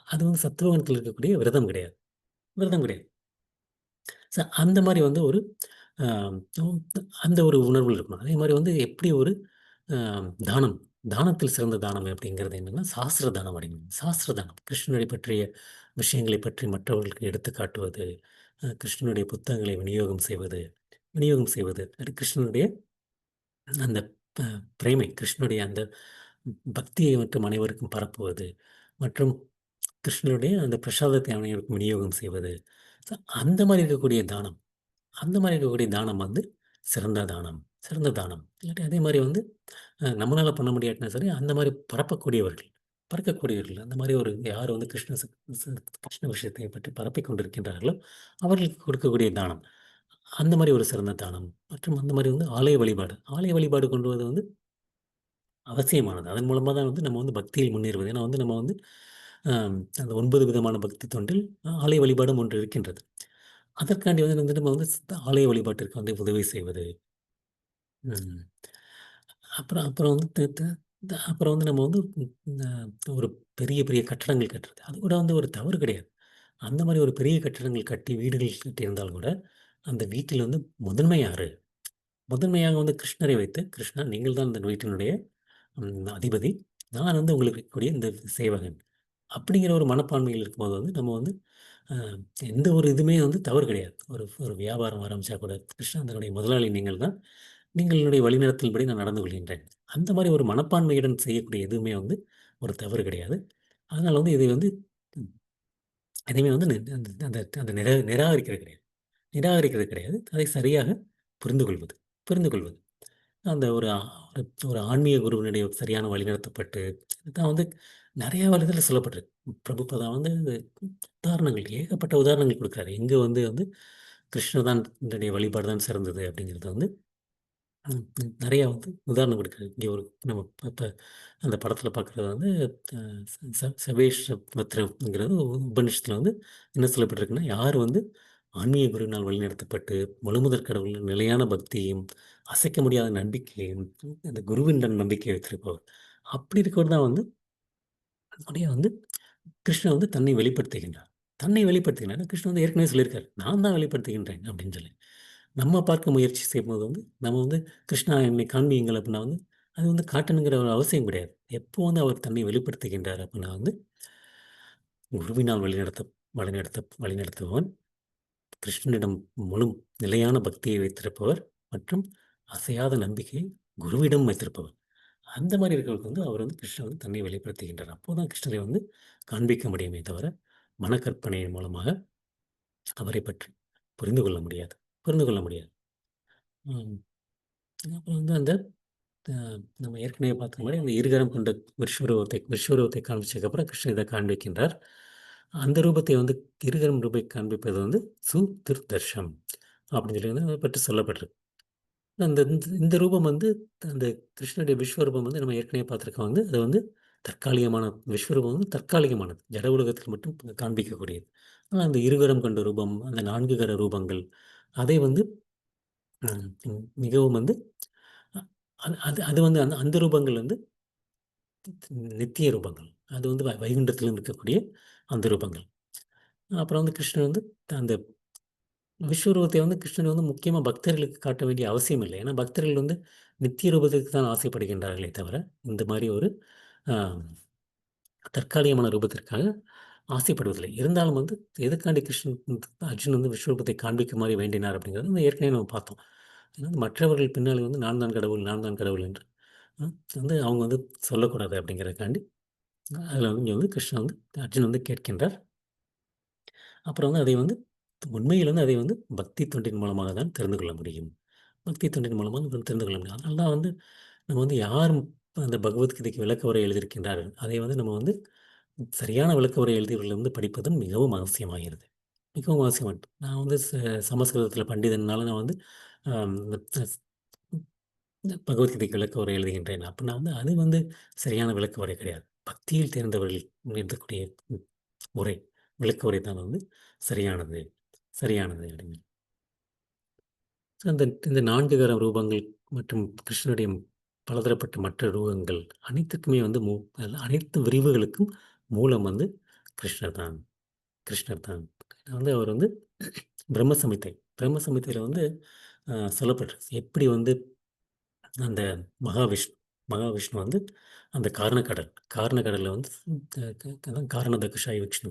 அது சத்துவகுணத்தில இருக்கக்கூடிய விரதம் கிடையாது. விரதம் கிடையாது. அந்த மாரி ஒரு அ அந்த ஒரு உணர்வுல இருக்கணும். அதே மாரி எப்படி ஒரு அ தானம், தானத்தில் சிறந்த தானம் அப்படிங்கிறது என்னன்னா, சாஸ்திர தானம் அப்படிங்கிறது. சாஸ்திர தானம். கிருஷ்ணரை பற்றிய விஷயங்களை பற்றி மற்றவர்களுக்கு எடுத்துக்காட்டுவது, கிருஷ்ணனுடைய புத்தகங்களை விநியோகம் செய்வது, அது கிருஷ்ணனுடைய அந்த ப பிரேமை, கிருஷ்ணனுடைய அந்த பக்தியை மற்றும் அனைவருக்கும் பரப்புவது, மற்றும் கிருஷ்ணருடைய அந்த பிரசாதத்தை அனைவருக்கும் விநியோகம் செய்வது. ஸோ அந்த மாரி இருக்கக்கூடிய தானம். அந்த மாரி இருக்கக்கூடிய தானம் சிறந்த தானம். சிறந்த தானம். இல்லாட்டி அதே மாரி நம்மளால பண்ண முடியாட்டினா சரி, அந்த மாரி பரப்பக்கூடியவர்கள், பறக்கக்கூடியவர்கள். அந்த மாரி ஒரு யார் கிருஷ்ண விஷயத்தை பற்றி பரப்பிக் கொண்டிருக்கின்றார்களோ, அவர்களுக்கு கொடுக்கக்கூடிய தானம். அந்த மாரி ஒரு சிறந்த தானம். மற்றும் அந்த மாரி ஆலய வழிபாடு. ஆலய வழிபாடு கொண்டு வருவது அவசியமானது. அதன் மூலமா தான் நம்ம பக்தியில் முன்னேறுவது. ஏன்னா நம்ம அ அந்த 9 விதமான பக்தி தொண்டில் ஆலய வழிபாடும் ஒன்று இருக்கின்றது. அதற்காண்டி நம்ம ஆலய வழிபாட்டிற்கு உதவி செய்வது. ம். அப்புறம் அப்புறம் வந்து த த த அப்புறம் நம்ம ஒரு பெரிய பெரிய கட்டடங்கள் கட்டுறது. அது கூட ஒரு தவறு கிடையாது. அந்த மாரி ஒரு பெரிய கட்டிடங்கள் கட்டி, வீடுகள் கட்டியிருந்தாலும் கூட, அந்த வீட்டில் முதன்மை யாரு? முதன்மையாக கிருஷ்ணரை வைத்து, "கிருஷ்ணா நீங்கள் தான் இந்த வீட்டினுடைய அதிபதி. நான் உங்களுக்கு இருக்கக்கூடிய இந்த சேவகன்." அப்படிங்கிற ஒரு மனப்பான்மையில் இருக்கும்போது நம்ம அ எந்த ஒரு இதுவுமே தவறு கிடையாது. ஒரு ஒரு வியாபாரம் ஆரம்பிச்சா கூட, "கிருஷ்ணா அதனுடைய முதலாளி நீங்கள் தான். நீங்கள் என்னுடைய வழிநடத்தலின்படி நான் நடந்து கொள்கின்றேன்." அந்த மாரி ஒரு மனப்பான்மையுடன் செய்யக்கூடிய எதுவுமே ஒரு தவறு கிடையாது. அதனால இதை ம் எதையுமே நி அந்த அந்த அந்த நிராகரிக்கிறது கிடையாது. நிராகரிக்கிறது கிடையாது. அதை சரியாக புரிந்துகொள்வது. புரிந்துகொள்வது. அந்த ஒரு ஒரு ஆன்மீக குருவினுடைய சரியான வழிநடத்தப்பட்டு, தான் நெறைய இடத்துல சொல்லப்பட்டிருக்கு. பிரபுபாதா உதாரணங்கள் ஏகப்பட்ட உதாரணங்கள் குடுக்குறாரு. எங்க கிருஷ்ணர் தான் என்னுடைய வழிபாடு தான் சிறந்தது அப்படிங்கிறது நெறைய உதாரணம் குடுக்குறாரு. இங்க ஒரு நம்ம இப்ப அந்த படத்துல பார்க்குறது அ ச ச சவேஷ் பத்ரங்கிறது உபநிஷத்துல என்ன சொல்லப்பட்டிருக்குன்னா, யார் ஆன்மீக குருவினால் வழிநடத்தப்பட்டு, முழுமுதற் கடவுளின் நிலையான பக்தியும், அசைக்க முடியாத நம்பிக்கையும், அந்த குருவின் நம்பிக்கை வைத்திருப்பவர். அப்படி இருக்கவர் தான் அப்படியே கிருஷ்ணர் தன்னை வெளிப்படுத்துகின்றார். தன்னை வெளிப்படுத்துகின்றார். கிருஷ்ணர் ஏற்கனவே சொல்லியிருக்காரு. நான் தான் வெளிப்படுத்துகின்றேன் அப்படின்னு சொல்லி. நம்ம பார்க்க முயற்சி செய்யும்போது நம்ம கிருஷ்ணா என்னை காண்பியுங்கள் அப்படின்னா அது காட்டணுங்கிற ஒரு அவசியம் கிடையாது. எப்போ அவர் தன்னை வெளிப்படுத்துகின்றார் அப்படின்னா குருவினால் வழிநடத்துபவன், கிருஷ்ணனிடம் முழு நிலையான பக்தியை வைத்திருப்பவர் மற்றும் அசையாத நம்பிக்கையை குருவிடம் வைத்திருப்பவர். அந்த மாரி இருக்கிறவருக்கு அவர் கிருஷ்ணர் தன்னை வெளிப்படுத்துகின்றார். அப்போதான் கிருஷ்ணரை காண்பிக்க முடியுமே தவிர, மனக்கற்பனையின் மூலமாக அவரை பற்றி புரிந்து கொள்ள முடியாது. புரிந்து கொள்ள முடியாது. ம். அப்புறம் அந்த அ நம்ம ஏற்கனவே பார்த்த மாரி அந்த இருகரம் கொண்ட விஸ்வரூபத்தை காண்பிச்சதுக்கப்புறம் கிருஷ்ணர் இத காண்பிக்கின்றார். அந்த ரூபத்தை இருகரம் ரூபை காண்பிப்பது சுதிர்தர்ஷம் அப்படின்னு சொல்லி அத பற்றி சொல்லப்பட்டிருக்கு. அந்த இந்த இந்த ரூபம் அந்த கிருஷ்ணருடைய விஸ்வரூபம் நம்ம ஏற்கனவே பார்த்துருக்கோம் அது தற்காலிகமான விஸ்வரூபம் தற்காலிகமானது. ஜட உலகத்தில் மட்டும் காண்பிக்கக்கூடியது. ஆனா அந்த இருகரம் கொண்ட ரூபம், அந்த 4 கர ரூபங்கள் அதை மிகவும் அ அது அது அது அந்த அந்த ரூபங்கள் நித்திய ரூபங்கள். அது வைகுண்டத்திலும் இருக்கக்கூடிய அந்த ரூபங்கள். அப்புறம் கிருஷ்ணர் அந்த விஸ்வரூபத்தை வந்து கிருஷ்ணர் வந்து முக்கியமா பக்தர்களுக்கு காட்ட வேண்டிய அவசியம் இல்லை. ஏன்னா பக்தர்கள் வந்து நித்திய ரூபத்துக்கு தான் ஆசைப்படுகின்றார்களே தவிர, இந்த மாரி ஒரு அ தற்காலிகமான ரூபத்திற்காக ஆசைப்படுவதில்லை. இருந்தாலும் வந்து எதுக்காண்டி கிருஷ்ணன் அர்ஜுன் வந்து விஸ்வரூபத்தை காண்பிக்குமாறு வேண்டினார் அப்படிங்கிறது வந்து ஏற்கனவே நம்ம பார்த்தோம். ஏன்னா மற்றவர்கள் பின்னாடி வந்து நான் தான் கடவுள், நான் தான் கடவுள் என்று அ வந்து அவங்க வந்து சொல்லக்கூடாது அப்படிங்கிறதுக்காண்டி, அதில வந்து இங்க வந்து கிருஷ்ணன் வந்து அர்ஜுன் வந்து கேட்கின்றார். அப்புறம் வந்து அதை வந்து உண்மையில் வந்து அதை வந்து பக்தி தொண்டின் மூலமாக தான் தெரிந்து கொள்ள முடியும். பக்தி தொண்டின் மூலமா நம்ம தெரிந்து கொள்ள முடியும். அதனால தான் வந்து நம்ம வந்து யாரும் அந்த பகவத்கீதைக்கு விளக்க உரை எழுதியிருக்கின்றார்கள். அதை வந்து நம்ம வந்து சரியான விளக்க உரை எழுதியவர்கள் வந்து படிப்பதும் மிகவும் அவசியமாகிறது. மிகவும் அவசியமானது. நான் வந்து சமஸ்கிருதத்தில பண்டிதன்னால நான் வந்து இந்த இந்த பகவத்கீதைக்கு விளக்க உரை எழுதுகின்றேன். அப்ப நான் வந்து அது வந்து சரியான விளக்க உரை கிடையாது. பக்தியில் தேர்ந்தவர்கள் எழுதக்கூடிய உரை, விளக்க உரை தான் வந்து சரியானது சரியானது அப்படின்னு. அந்த இந்த 4 கர ரூபங்கள் மற்றும் கிருஷ்ணனுடைய பலதரப்பட்ட மற்ற ரூபங்கள் அனைத்துக்குமே வந்து அனைத்து விரிவுகளுக்கும் மூலம் வந்து கிருஷ்ணர் தான். கிருஷ்ணர் தான். வந்து அவர் வந்து பிரம்ம சமித்தை. பிரம்ம சமித்தையில வந்து சொல்லப்பட்டிருக்கு. எப்படி வந்து அந்த மகாவிஷ்ணு மகாவிஷ்ணு வந்து அந்த காரணக்கடல் காரணக்கடல்ல வந்து அதான் காரண தக்ஷாய விஷ்ணு.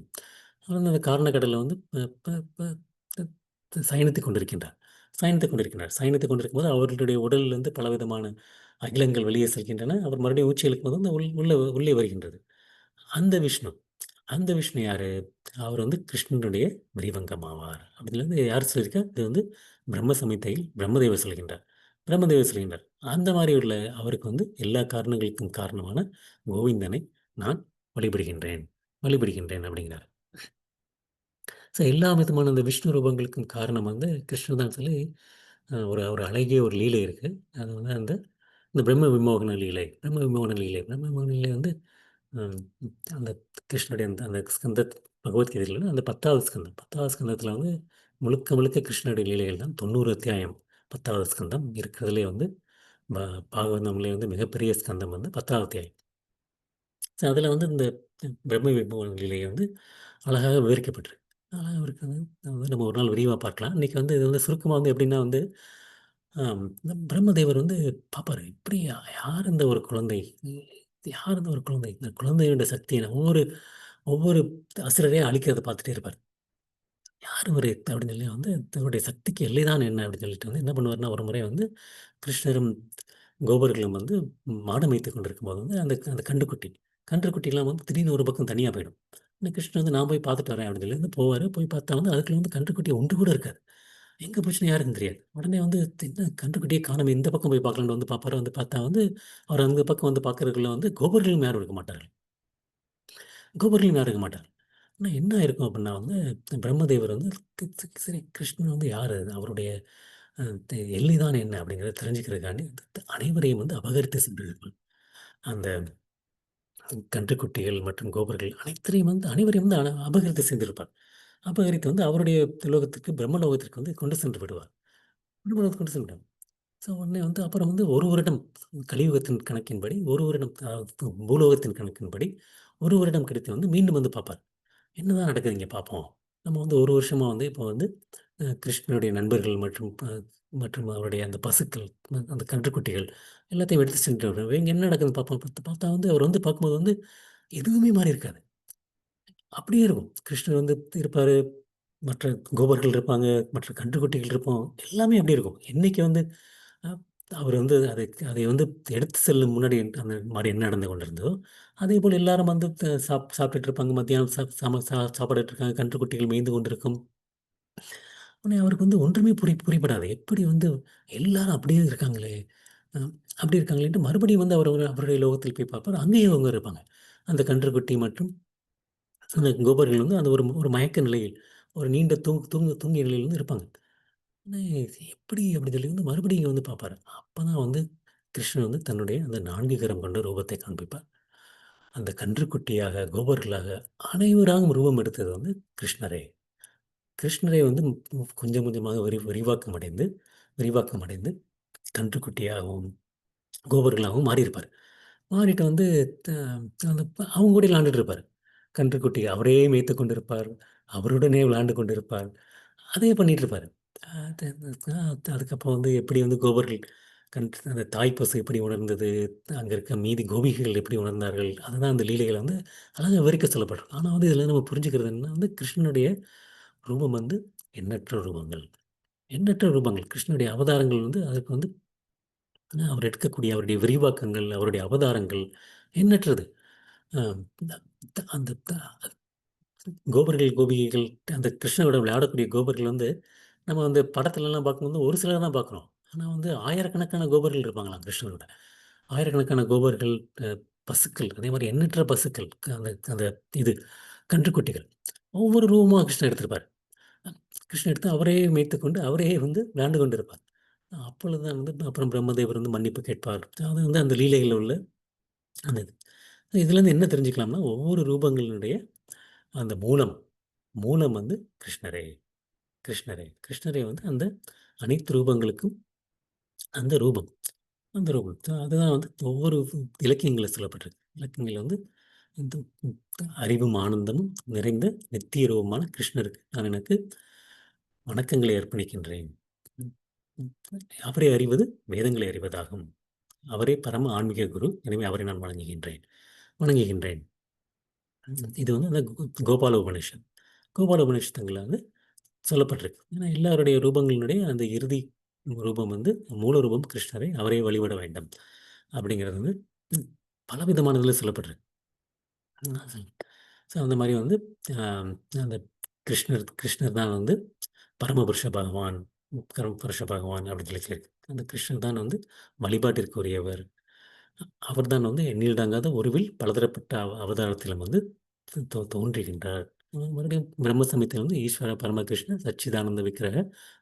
அவர் வந்து அந்த காரணக்கடல்ல வந்து ப ப ப த த சயனித்துக் கொண்டிருக்கின்றார். சயனித்துக் கொண்டிருக்கின்றார். சயனித்துக் கொண்டிருக்கும்போது அவர்களுடைய உடலிலிருந்து பலவிதமான அகிலங்கள் வெளியே செல்கின்றன. அவர் மறுபடியும் மூச்சு இழுக்கும்போது அந்த உள்ளே வருகின்றது. அந்த விஷ்ணு அந்த விஷ்ணு யாரு? அவர் வந்து கிருஷ்ணனுடைய விரிவங்கம் ஆவார். அப்படின்னு யார் சொல்லியிருக்கா? இது வந்து பிரம்ம சம்ஹிதையில் பிரம்மதேவர் சொல்கின்றார். பிரம்மதேவர் சொல்கின்றார். அந்த மாரி உள்ள அவருக்கு வந்து எல்லா காரணங்களுக்கும் காரணமான கோவிந்தனை நான் வழிபடுகின்றேன் வழிபடுகின்றேன் அப்படிங்கிறார். எல்லா விதமான அந்த விஷ்ணு ரூபங்களுக்கும் காரணம் வந்து கிருஷ்ணர் தான் சொல்லி ஒரு ஒரு அழகிய ஒரு லீலை இருக்கு. அது வந்து அந்த இந்த பிரம்ம விமோகன லீலை. பிரம்ம விமோகன லீலை. பிரம்ம விமோகன லீலை வந்து ம். அந்த கிருஷ்ணருடைய அந்த அந்த பகவத்கீதையில அந்த 10வது ஸ்கந்தம். 10வது ஸ்கந்தத்தில வந்து முழுக்க முழுக்க கிருஷ்ணருடைய லீலைகள் தான் 90 அத்தியாயம். 10வது ஸ்கந்தம் இருக்கிறதுலே வந்து ப பாகவதம்லே வந்து மிகப்பெரிய ஸ்கந்தம் வந்து 10வது அத்தியாயம். அதில வந்து இந்த பிரம்ம விமோகன லீலை வந்து அழகாக விவரிக்கப்பட்டிருக்கு. அழகா இருக்குது. அது வந்து நம்ம ஒரு நாள் விரிவா பார்க்கலாம். இன்னைக்கு வந்து இது வந்து சுருக்கமா வந்து எப்படின்னா வந்து, இந்த பிரம்மதேவர் வந்து பார்ப்பாரு. இப்படி யார் இந்த ஒரு குழந்தை? யார் இந்த ஒரு குழந்தை? இந்த குழந்தையோட சக்தி என்ன? ஒவ்வொரு ஒவ்வொரு அசுரரையும் அழிக்கிறத பார்த்துட்டே இருப்பாரு. யார் இவரு? அப்படின்னு சொல்லி வந்து தன்னுடைய சக்திக்கு எல்லைதான் என்ன? அப்படின்னு சொல்லிட்டு வந்து என்ன பண்ணுவாருன்னா, ஒரு முறை வந்து கிருஷ்ணரும், கோபர்களும் வந்து மாடு மேய்த்துக் கொண்டிருக்கும்போது வந்து அந்த அந்த கன்றுக்குட்டி கன்றுக்குட்டிலாம் வந்து திடீர்னு ஒரு பக்கம் தனியா போயிடும். உடனே கிருஷ்ணர் வந்து நான் போய் பார்த்துட்டு வரேன் அப்படின்னு சொல்லி வந்து போவாரு. போய் பார்த்தா வந்து அதுக்குள்ள வந்து கன்றுக்குட்டி ஒன்று கூட இருக்காது. எங்க போச்சுன்னு யாருக்கும் தெரியாது. உடனே வந்து என்ன கன்றுக்குட்டியே காணோமே இந்த பக்கம் போய் பார்க்கலான்னு வந்து பார்ப்பாரு. வந்து பார்த்தா வந்து அவர் அந்த பக்கம் வந்து பார்க்கறதுக்குள்ள வந்து கோபர்களும் யாரும் இருக்க மாட்டார்கள். கோபர்களும் யாரும் இருக்க மாட்டார்கள். ஆனா என்ன ஆயிருக்கும் அப்படின்னா வந்து பிரம்மதேவர் வந்து சரி கிருஷ்ணன் வந்து யாரு? அவருடைய அ எல்லை தான் என்ன? அப்படிங்கிறத தெரிஞ்சுக்கிறதுக்காண்டி அனைவரையும் வந்து அபகரித்து சென்றிருப்பார். அந்த கன்றுக்குட்டிகள் மற்றும் கோபுரங்கள் அனைவரையும் வந்து அபகரித்து சென்றிருப்பார். அபகரித்து வந்து அவருடைய லோகத்திற்கு பிரம்மலோகத்திற்கு வந்து கொண்டு சென்று விடுவார். பிரம்மலோகத்துக்கு கொண்டு சென்று விடுவார். உடனே வந்து அப்புறம் வந்து 1 வருடம் கலியுகத்தின் கணக்கின்படி 1 வருடம் பூலோகத்தின் கணக்கின்படி 1 வருடம் கழித்து வந்து மீண்டும் வந்து பார்ப்பார். என்னதான் நடக்குது இங்க பார்ப்போம். நம்ம வந்து 1 வருஷமா வந்து இப்போ வந்து கிருஷ்ணனுடைய நண்பர்கள் மற்றும் அவருடைய அந்த பசுக்கள், அந்த கன்றுக்குட்டிகள் எல்லாத்தையும் எடுத்து சென்று வருவார். இங்க என்ன நடக்குதுன்னு பார்ப்போம். பார்த்தா வந்து அவர் வந்து பார்க்கும்போது வந்து எதுவுமே மாறி இருக்காது. அப்படியே இருக்கும். கிருஷ்ணர் வந்து இருப்பாரு. மற்ற கோபர்கள் இருப்பாங்க. மற்ற கன்றுக்குட்டிகள் இருக்கும். எல்லாமே அப்படியே இருக்கும். என்னைக்கு வந்து அ அவர் வந்து அதை வந்து எடுத்து செல்லும் முன்னாடி அந்த மாரி என்ன நடந்து கொண்டிருந்ததோ, அதேபோல எல்லாரும் வந்து சாப்பிட்டுட்டு இருப்பாங்க. மத்தியானம் சாப்பிட்டுட்டு இருக்காங்க. கன்றுக்குட்டிகள் மேய்ந்து கொண்டிருக்கும். உடனே அவருக்கு வந்து ஒன்றுமே புரியப்படாது. எப்படி வந்து எல்லாரும் அப்படியே இருக்காங்களே! அ அப்படி இருக்காங்களேன்ட்டு மறுபடியும் வந்து அவருடைய லோகத்தில் போய் பார்ப்பார். அங்கேயும் அவங்க இருப்பாங்க. அந்த கன்றுக்குட்டி மற்றும் அந்த கோபர்கள் வந்து அந்த ஒரு ஒரு மயக்க நிலையில், ஒரு நீண்ட தூங்கிய நிலையில வந்து இருப்பாங்க. உடனே எப்படி அப்படி சொல்லி வந்து மறுபடியும் இங்க வந்து பார்ப்பாரு. அப்பதான் வந்து கிருஷ்ணன் வந்து தன்னுடைய அந்த 4 கரம் கொண்ட ரூபத்தை காண்பிப்பார். அந்த கன்றுக்குட்டியாக, கோபர்களாக அனைவராகவும் உருவம் எடுத்தது வந்து கிருஷ்ணரே. கிருஷ்ணரே வந்து கொஞ்சம் கொஞ்சமாக விரிவாக்கம் அடைந்து கன்றுக்குட்டியாகவும், கோபர்களாகவும் மாறியிருப்பார். மாறிட்டு வந்து த அந்த அவங்க கூடயே விளையாண்டுட்டு இருப்பாரு. கன்றுக்குட்டி அவரே மேய்த்துக் கொண்டிருப்பார். அவருடனே விளையாண்டு கொண்டிருப்பார். அதே பண்ணிட்டுருப்பாரு. அது அதுக்கப்புறம் வந்து எப்படி வந்து கோபர்கள் அந்த தாய் பசு எப்படி உணர்ந்தது, அங்க இருக்க மீதி கோபிகைகள் எப்படி உணர்ந்தார்கள், அதுதான் அந்த லீலைகள வந்து அழகா விவரிக்க சொல்லப்பட்டிருக்கும். ஆனா வந்து இதில நம்ம புரிஞ்சுக்கிறது என்னன்னா வந்து கிருஷ்ணனுடைய ரூபம் வந்து எண்ணற்ற ரூபங்கள். எண்ணற்ற ரூபங்கள். கிருஷ்ணனுடைய அவதாரங்கள் வந்து அதுக்கு வந்து அவர் எடுக்கக்கூடிய அவருடைய விரிவாக்கங்கள், அவருடைய அவதாரங்கள் எண்ணற்றது. அ அந்த கோபர்கள், கோபிகைகள் அந்த கிருஷ்ணரோட விளையாடக்கூடிய கோபர்கள் வந்து, நம்ம வந்து படத்துலலாம் பார்க்கும்போது ஒரு சிலர் தான் பார்க்குறோம். ஆனா வந்து ஆயிரக்கணக்கான கோபர்கள் இருப்பாங்களாம் கிருஷ்ணரோட. ஆயிரக்கணக்கான கோபர்கள், அ பசுக்கள், அதே மாரி எண்ணற்ற பசுக்கள், அந்த அந்த இது கன்றுக்குட்டிகள். ஒவ்வொரு ரூபமா கிருஷ்ணர் எடுத்திருப்பார். கிருஷ்ணர் எடுத்து அவரே மேய்த்துக்கொண்டு, அவரே வந்து விளையாண்டு கொண்டிருப்பார். அப்பொழுதுதான் வந்து அப்புறம் பிரம்மதேவர் வந்து மன்னிப்பு கேட்பார். அது வந்து அந்த லீலைகள்ல உள்ள அந்த இது. இதுலேருந்து என்ன தெரிஞ்சுக்கலாம்னா, ஒவ்வொரு ரூபங்களினுடைய அந்த மூலம், மூலம் வந்து கிருஷ்ணரே. கிருஷ்ணரே. கிருஷ்ணரே வந்து அந்த அனைத்து ரூபங்களுக்கும் அந்த ரூபம். அந்த ரூபம். அதுதான் வந்து ஒவ்வொரு இலக்கியங்கள்ல சொல்லப்பட்டிருக்கு. இலக்கியங்கள்ல வந்து இந்த அறிவும் ஆனந்தமும் நிறைந்த நித்திய ரூபமான கிருஷ்ணருக்கு நான் எனக்கு வணக்கங்களை அர்ப்பணிக்கின்றேன். ம், ம். அவரை அறிவது வேதங்களை அறிவதாகும். அவரே பரம ஆன்மீக குரு. எனவே அவரை நான் வணங்குகின்றேன். வணங்குகின்றேன். இது வந்து அந்த கோபால உபநிஷத். கோபால உபநிஷத்துங்கள்ல வந்து சொல்லப்பட்டிருக்கு. ஏன்னா எல்லாருடைய ரூபங்களினுடைய அந்த இறுதி ரூபம் வந்து மூல ரூபம் கிருஷ்ணரை, அவரை வழிபட வேண்டும். அப்படிங்கிறது வந்து ம் பலவிதமான இதில சொல்லப்பட்டிருக்கு. ஸோ அந்த மாரி வந்து அ அந்த கிருஷ்ணர் கிருஷ்ணர் தான் வந்து பரமபுருஷ பகவான், பரமபுருஷ பகவான் அப்படின்னு சொல்லி சொல்லியிருக்கு. அந்த கிருஷ்ணர் தான் வந்து வழிபாட்டிற்கு உரியவர். அவர் தான் வந்து எண்ணிலடங்காத உருவில் பலதரப்பட்ட அவதாரத்திலும் வந்து தோன்றுகின்றார். மறுபடியும் பிரம்ம சமித்தில வந்து ஈஸ்வர பரமகிருஷ்ண சச்சிதானந்த விக்கிரக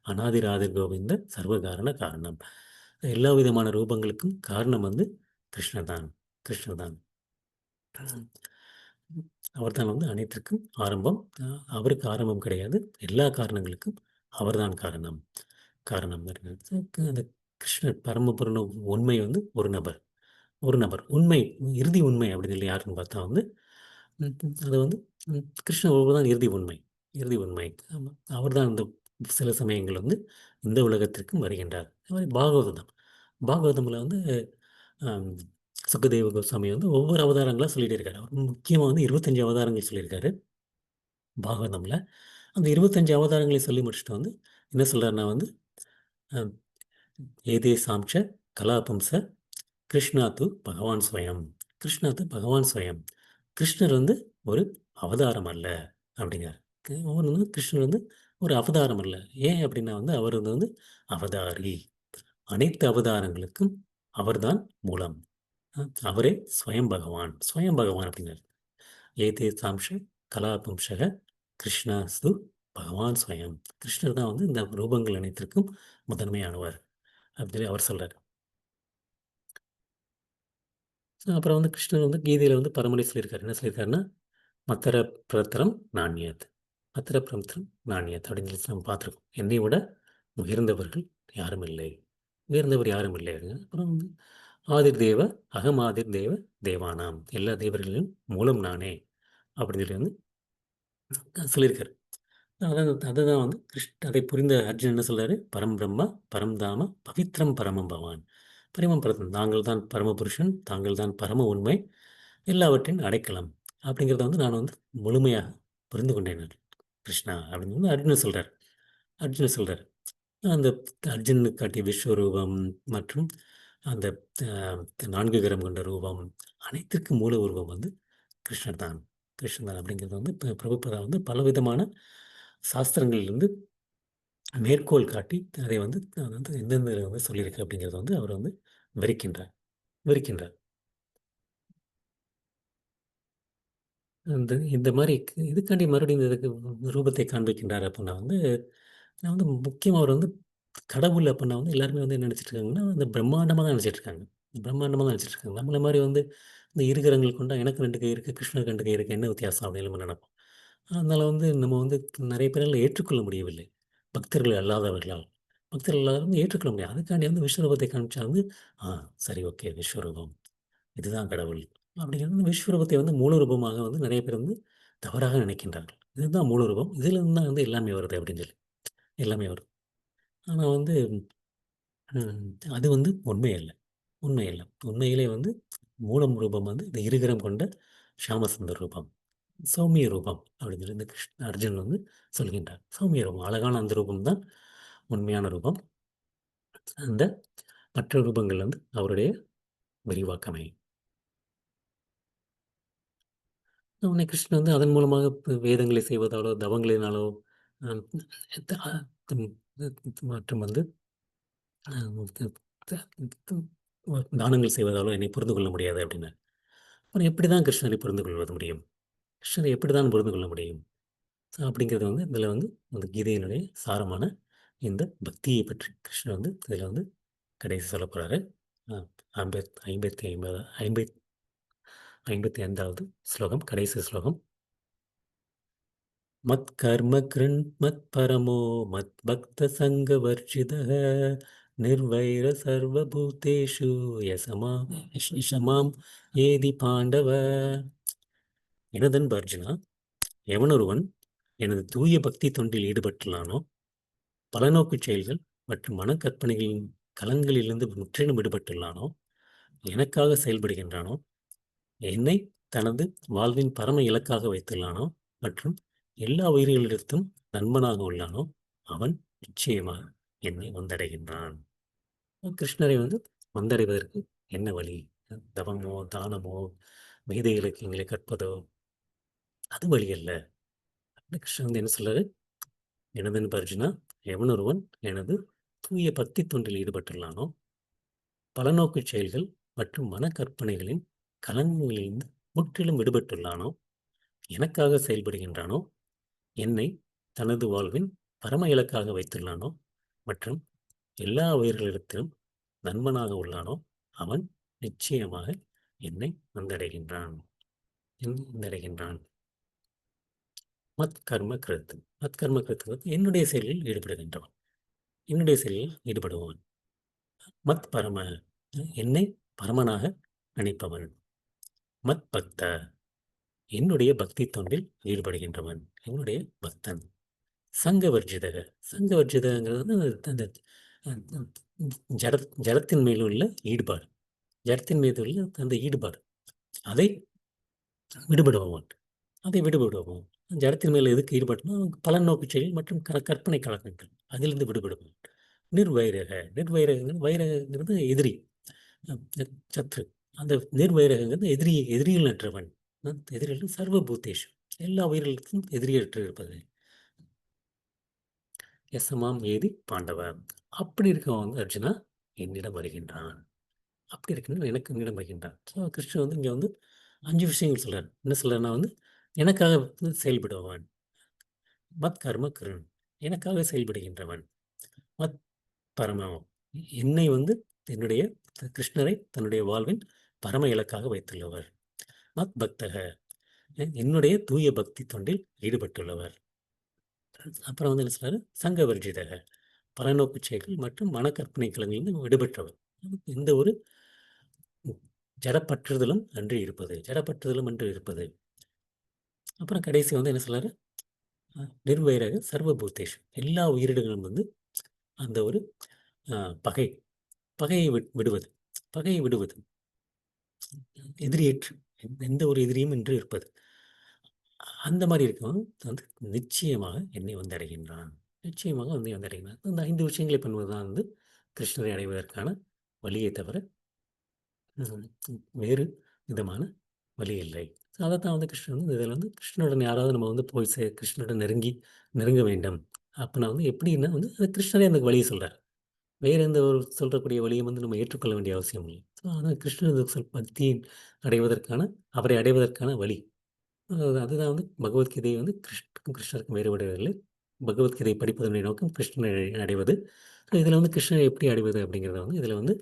அநாதிராதிர் கோவிந்த சர்வகாரண காரணம். எல்லா விதமான ரூபங்களுக்கும் காரணம் வந்து கிருஷ்ணர் தான். கிருஷ்ணர் தான். அவர்தான் வந்து அனைத்திற்கும் ஆரம்பம். அவருக்கு ஆரம்பம் கிடையாது. எல்லா காரணங்களுக்கும் அவர்தான் காரணம். காரணம் இருக்கிறது. அந்த கிருஷ்ணர் பரமபுருண உண்மை வந்து ஒரு நபர். ஒரு நபர். உண்மை, இறுதி உண்மை அப்படின்னு சொல்லி யாருன்னு பார்த்தா வந்து, அது வந்து கிருஷ்ண பகவான் தான் இறுதி உண்மை. இறுதி உண்மை. ஆமா. அவர்தான் இந்த சில சமயங்கள் வந்து இந்த உலகத்திற்கும் வருகின்றார். அது மாரி பாகவதம். பாகவதம்ல வந்து அம் சுகதேவ கோஸ்வாமி வந்து ஒவ்வொரு அவதாரங்களா சொல்லிட்டே இருக்காரு. அவர் முக்கியமா வந்து 25 அவதாரங்கள் சொல்லியிருக்காரு பாகவதம்ல. அந்த 25 அவதாரங்களையும் சொல்லி முடிச்சுட்டு வந்து என்ன சொல்றாருன்னா வந்து, அ "ஏதே சாம்ச கலாபம்ச கிருஷ்ணா து பகவான் ஸ்வயம்." கிருஷ்ணா து பகவான் ஸ்வயம். கிருஷ்ணர் வந்து ஒரு அவதாரம் அல்ல அப்படிங்கிறார். அவர் வந்து கிருஷ்ணர் வந்து ஒரு அவதாரம் அல்ல. ஏன் அப்படின்னா வந்து அவர் வந்து அவதாரி. அனைத்து அவதாரங்களுக்கும் அவர்தான் மூலம். அ அவரே ஸ்வயம் பகவான். ஸ்வயம் பகவான் அப்படிங்கிறார். ஏதே சாம்ச கலாபம்சக கிருஷ்ணாஸ்து பகவான் ஸ்வயம். கிருஷ்ணர் தான் வந்து இந்த ரூபங்கள் அனைத்திற்கும் முதன்மையானவர். அப்படின்னு சொல்லி அவர் சொல்றாரு. அப்புறம் வந்து கிருஷ்ணர் வந்து கீதையில வந்து பலமுறை சொல்லியிருக்காரு. என்ன சொல்லியிருக்காருன்னா, "மத்தர பிரதரம் நாண்யத். மத்தர பிரதரம் நாண்யத்" அப்படின்னு சொல்லி நம்ம பார்த்துருக்கோம். என்னை விட உயர்ந்தவர்கள் யாரும் இல்லை. உயர்ந்தவர் யாரும் இல்லை அப்படிங்க. அப்புறம் வந்து "ஆதிர் தேவ அகம் ஆதிர் தேவ தேவானாம்." எல்லா தேவர்களிலும் மூலம் நானே அப்படின்னு சொல்லி வந்து சொல்லியிருக்காரு. அதான் அதுதான் வந்து அதை புரிந்த அர்ஜுனன் என்ன சொல்றாரு? "பரம் பிரம்மா, பரம் தாம, பவித்ரம் பரமம் பவான்." பரமம் பரதன். தாங்கள் தான் பரமபுருஷன், தாங்கள் தான் பரம உண்மை, எல்லாவற்றின் அடைக்கலம். அப்படிங்கிறத வந்து நான் வந்து முழுமையாக புரிந்து கொண்டேன் கிருஷ்ணா அப்படின்னு வந்து அர்ஜுனன் சொல்றார். அர்ஜுனன் சொல்றாரு. அந்த அர்ஜுனனுக்கு காட்டிய விஸ்வரூபம் மற்றும் அந்த அ 4 கரம் கொண்ட ரூபம், அனைத்திற்கும் மூல உருவம் வந்து கிருஷ்ணர் தான். கிருஷ்ணன் தான் அப்படிங்கிறது வந்து பிரபுபதா வந்து பலவிதமான சாஸ்திரங்களிலிருந்து மேற்கோள் காட்டி அதை வந்து அது வந்து எந்தெந்த வந்து சொல்லியிருக்கு அப்படிங்கிறத வந்து அவர் வந்து விவரிக்கின்றார் விவரிக்கின்றார். இந்த இந்த மாரி இதுக்காண்டி மறுபடியும் இதுக்கு ரூபத்தை காண்பிக்கின்றார் அப்புட்னா வந்து, நான் வந்து முக்கியமா அவர் வந்து கடவுள் அப்புட்னா வந்து எல்லாருமே வந்து என்ன நெனச்சுட்டு இருக்காங்கன்னா, வந்து பிரம்மாண்டமா தான் நெனச்சுட்டு இருக்காங்க. பிரம்மாண்டமா தான் நெனச்சுட்டு இருக்காங்க. நம்மள மாரி வந்து இந்த இருகரங்கள் கொண்டா எனக்கு 2 கை இருக்கு, கிருஷ்ணருக்கு 2 கை இருக்கு. என்ன வித்தியாசம் அப்படின்னு நம்ம நெனைப்போம். அதனால வந்து நம்ம வந்து நெறைய பேரால ஏற்றுக்கொள்ள முடியவில்லை. பக்தர்கள் அல்லாதவர்களால். பக்தர்கள் எல்லாரும் ஏற்றுக்கொள்ள முடியாது. அதுக்காண்டி வந்து விஸ்வரூபத்தை காண்பிச்சா வந்து, ஆ சரி ஓகே விஸ்வரூபம். இதுதான் கடவுள். அப்படிங்கிறது விஸ்வரூபத்தை வந்து மூல ரூபமாக வந்து நெறைய பேர் வந்து தவறாக நினைக்கின்றார்கள். இதுதான் மூல ரூபம். இதிலிருந்து தான் வந்து எல்லாமே வருது அப்படின்னு சொல்லி. எல்லாமே வரும். ஆனா வந்து ம் அது வந்து உண்மை அல்ல. உண்மை அல்ல. உண்மையிலே வந்து மூலம் ரூபம் வந்து இந்த இருகரம் கொண்ட ஷியாமசுந்தர ரூபம். சௌமிய ரூபம் அப்படின்னு சொல்லி இந்த அர்ஜுனன் வந்து சொல்கின்றார். சௌமிய ரூபம். அழகான அந்த ரூபம் தான் உண்மையான ரூபம். அந்த மற்ற ரூபங்கள் வந்து அவருடைய விரிவாக்கமே. உடனே கிருஷ்ணன் வந்து அதன் மூலமாக வேதங்களை செய்வதாலோ, தவங்களினாலோ, அ த மற்றும் வந்து அ த த த தானங்கள் செய்வதாலோ என்னை புரிந்து கொள்ள முடியாது அப்படின்னார். அப்புறம் எப்படி தான் கிருஷ்ணரை புரிந்து கொள்வது முடியும்? கிருஷ்ணரை எப்படி தான் புரிந்து கொள்ள முடியும்? அப்படிங்கிறது வந்து இதில வந்து அந்த கீதையினுடைய சாரமான இந்த பக்தியை பற்றி கிருஷ்ணர் வந்து இதில வந்து கடைசி சொல்லப் போறாரு. அ ஐம்பத் 55வது ஸ்லோகம், கடைசி ஸ்லோகம். மத்கர்ம கிருண் மத்பரமோ மத்பக்த சங்கவர்ஜிதः நிர்வைர சர்வபூதேஷு யசமா யஷமாம் ஏதி பாண்டவ. எனதன்பு அர்ஜுனா, எவனொருவன் எனது தூய பக்தி தொண்டில் ஈடுபட்டுள்ளானோ, பலநோக்குச் செயல்கள் மற்றும் மனக்கற்பனைகளின் கலங்களிலிருந்து முற்றிலும் விடுபட்டுள்ளானோ, எனக்காக செயல்படுகின்றானோ, என்னை தனது வாழ்வின் பரம இலக்காக வைத்துள்ளானோ மற்றும் எல்லா உயிர்களிடத்தும் நண்பனாக உள்ளானோ, அவன் நிச்சயமாக என்னை வந்தடைகின்றான். கிருஷ்ணரை வந்து வந்தடைவதற்கு என்ன வழி? தவமோ, தானமோ, வேத இலக்கியங்களை கற்பதோ, அது வழி அல்ல. கிருஷ்ணர் வந்து என்ன சொல்றாரு? எனதன்பு அர்ஜுனா, எவனொருவன் எனது தூய பக்தி தொண்டில் ஈடுபட்டுள்ளானோ, பலநோக்குச் செயல்கள் மற்றும் மனக்கற்பனைகளின் கலங்களிலிருந்து முற்றிலும் விடுபட்டுள்ளானோ, எனக்காக செயல்படுகின்றானோ, என்னை தனது வாழ்வின் பரம இலக்காக வைத்துள்ளானோ மற்றும் எல்லா உயிர்களிடத்திலும் நண்பனாக உள்ளானோ, அவன் நிச்சயமாக என்னை வந்தடைகின்றான். வந்தடைகின்றான். மத்கர்ம கிருத். மத்கர்ம கிருத் என்னுடைய செயலில் ஈடுபடுகின்றவன். என்னுடைய செயலில் ஈடுபடுபவன். மத் பரம என்னை பரமனாக நினைப்பவன். மத் பக்த என்னுடைய பக்தி தொண்டில் ஈடுபடுகின்றவன். என்னுடைய பக்தன். சங்கவர்ஜிதக. சங்கவர்ஜிதங்கிறது வந்து அந்த அ ஜட ஜடத்தின் மேல் உள்ள ஈடுபாடு. ஜடத்தின் மீது உள்ள அந்த ஈடுபாடு. அதை விடுபடுபவன். அதை விடுபடுபவன். ஜடத்தின் மேல் எதுக்கு ஈடுபட்டனா, பலநோக்கு செயல் மற்றும் கற்பனை கலக்கங்கள். அதிலிருந்து விடுபடுபவன். நிர்வைரக. நிர்வைரகங்கிறது வைரகங்கிறது எதிரி. அ சத்ரு. அந்த நிர்வைரகங்கிறது எதிரிகள் அற்றவன். எதிரிகள் சர்வ பூதேஷு. எல்லா உயிர்களுக்கும் எதிரியற்று இருப்பது. எசமாம் ஏதி பாண்டவ. அப்படி இருக்கவன் வந்து அர்ஜுனா என்னிடம் வருகின்றான். அப்படி இருக்கணும் எனக்கு என்னிடம் வருகின்றான். ஸோ கிருஷ்ணர் வந்து இங்க வந்து 5 விஷயங்கள் சொல்றாரு. என்ன சொல்றாருன்னா வந்து, எனக்காக வந்து செயல்படுபவன். மத் கர்ம கிருண். எனக்காக செயல்படுகின்றவன். மத் பரமோ. என்னை வந்து என்னுடைய கிருஷ்ணரை தன்னுடைய வாழ்வின் பரம இலக்காக வைத்துள்ளவர். மத் பக்தக. என்னுடைய தூய பக்தி தொண்டில் ஈடுபட்டுள்ளவர். அப்புறம் வந்து என்ன சொல்றாரு? சங்கவர்ஜிதக. பலநோக்கு செயல்கள் மற்றும் மனக்கற்பனை களங்களிலிருந்து விடுபட்டவர். எந்த ஒரு ஜடப்பற்றுதலும் அன்றி இருப்பது. ஜடப்பற்றுதலும் அன்று இருப்பது. அப்புறம் கடைசி வந்து என்ன சொல்றாரு? நிர்வைரக சர்வபூதேஷு. எல்லா உயிரினங்களும் வந்து அந்த ஒரு அ பகை பகையை விடுவது. பகையை விடுவது. எதிரியற்று எந்த ஒரு எதிரியும் இன்றி இருப்பது. அந்த மாரி இருக்கவன் வந்து நிச்சயமாக என்னை வந்தடைகின்றான். நிச்சயமாக வந்து வந்தடைகிறான். அந்த 5 விஷயங்களை பண்ணுவதுதான் வந்து கிருஷ்ணரை அடைவதற்கான வழியே தவிர, ம் வேறு விதமான வழி இல்லை. அதத்தான் வந்து கிருஷ்ணர் வந்து இதில வந்து கிருஷ்ணருடன் யாராவது நம்ம வந்து போய் கிருஷ்ணருடன் நெருங்க வேண்டும். அப்ப நான் வந்து எப்படின்னா வந்து அது கிருஷ்ணரே எனக்கு வழிய சொல்றார். வேற எந்த ஒரு சொல்லக்கூடிய வழியும் வந்து நம்ம ஏற்றுக்கொள்ள வேண்டிய அவசியம் இல்லை. ஸோ அதான் கிருஷ்ணர் பக்தியை அடைவதற்கான அவரை அடைவதற்கான வழி. அதுதான் வந்து பகவத்கீதை வந்து கிருஷ்ணருக்கும் வேறுபடவில்லை. பகவத்கீதை படிப்பதனுடைய நோக்கம் கிருஷ்ணரை அடைவது. ஸோ இதில வந்து கிருஷ்ணரை எப்படி அடைவது அப்படிங்கிறத வந்து இதில வந்து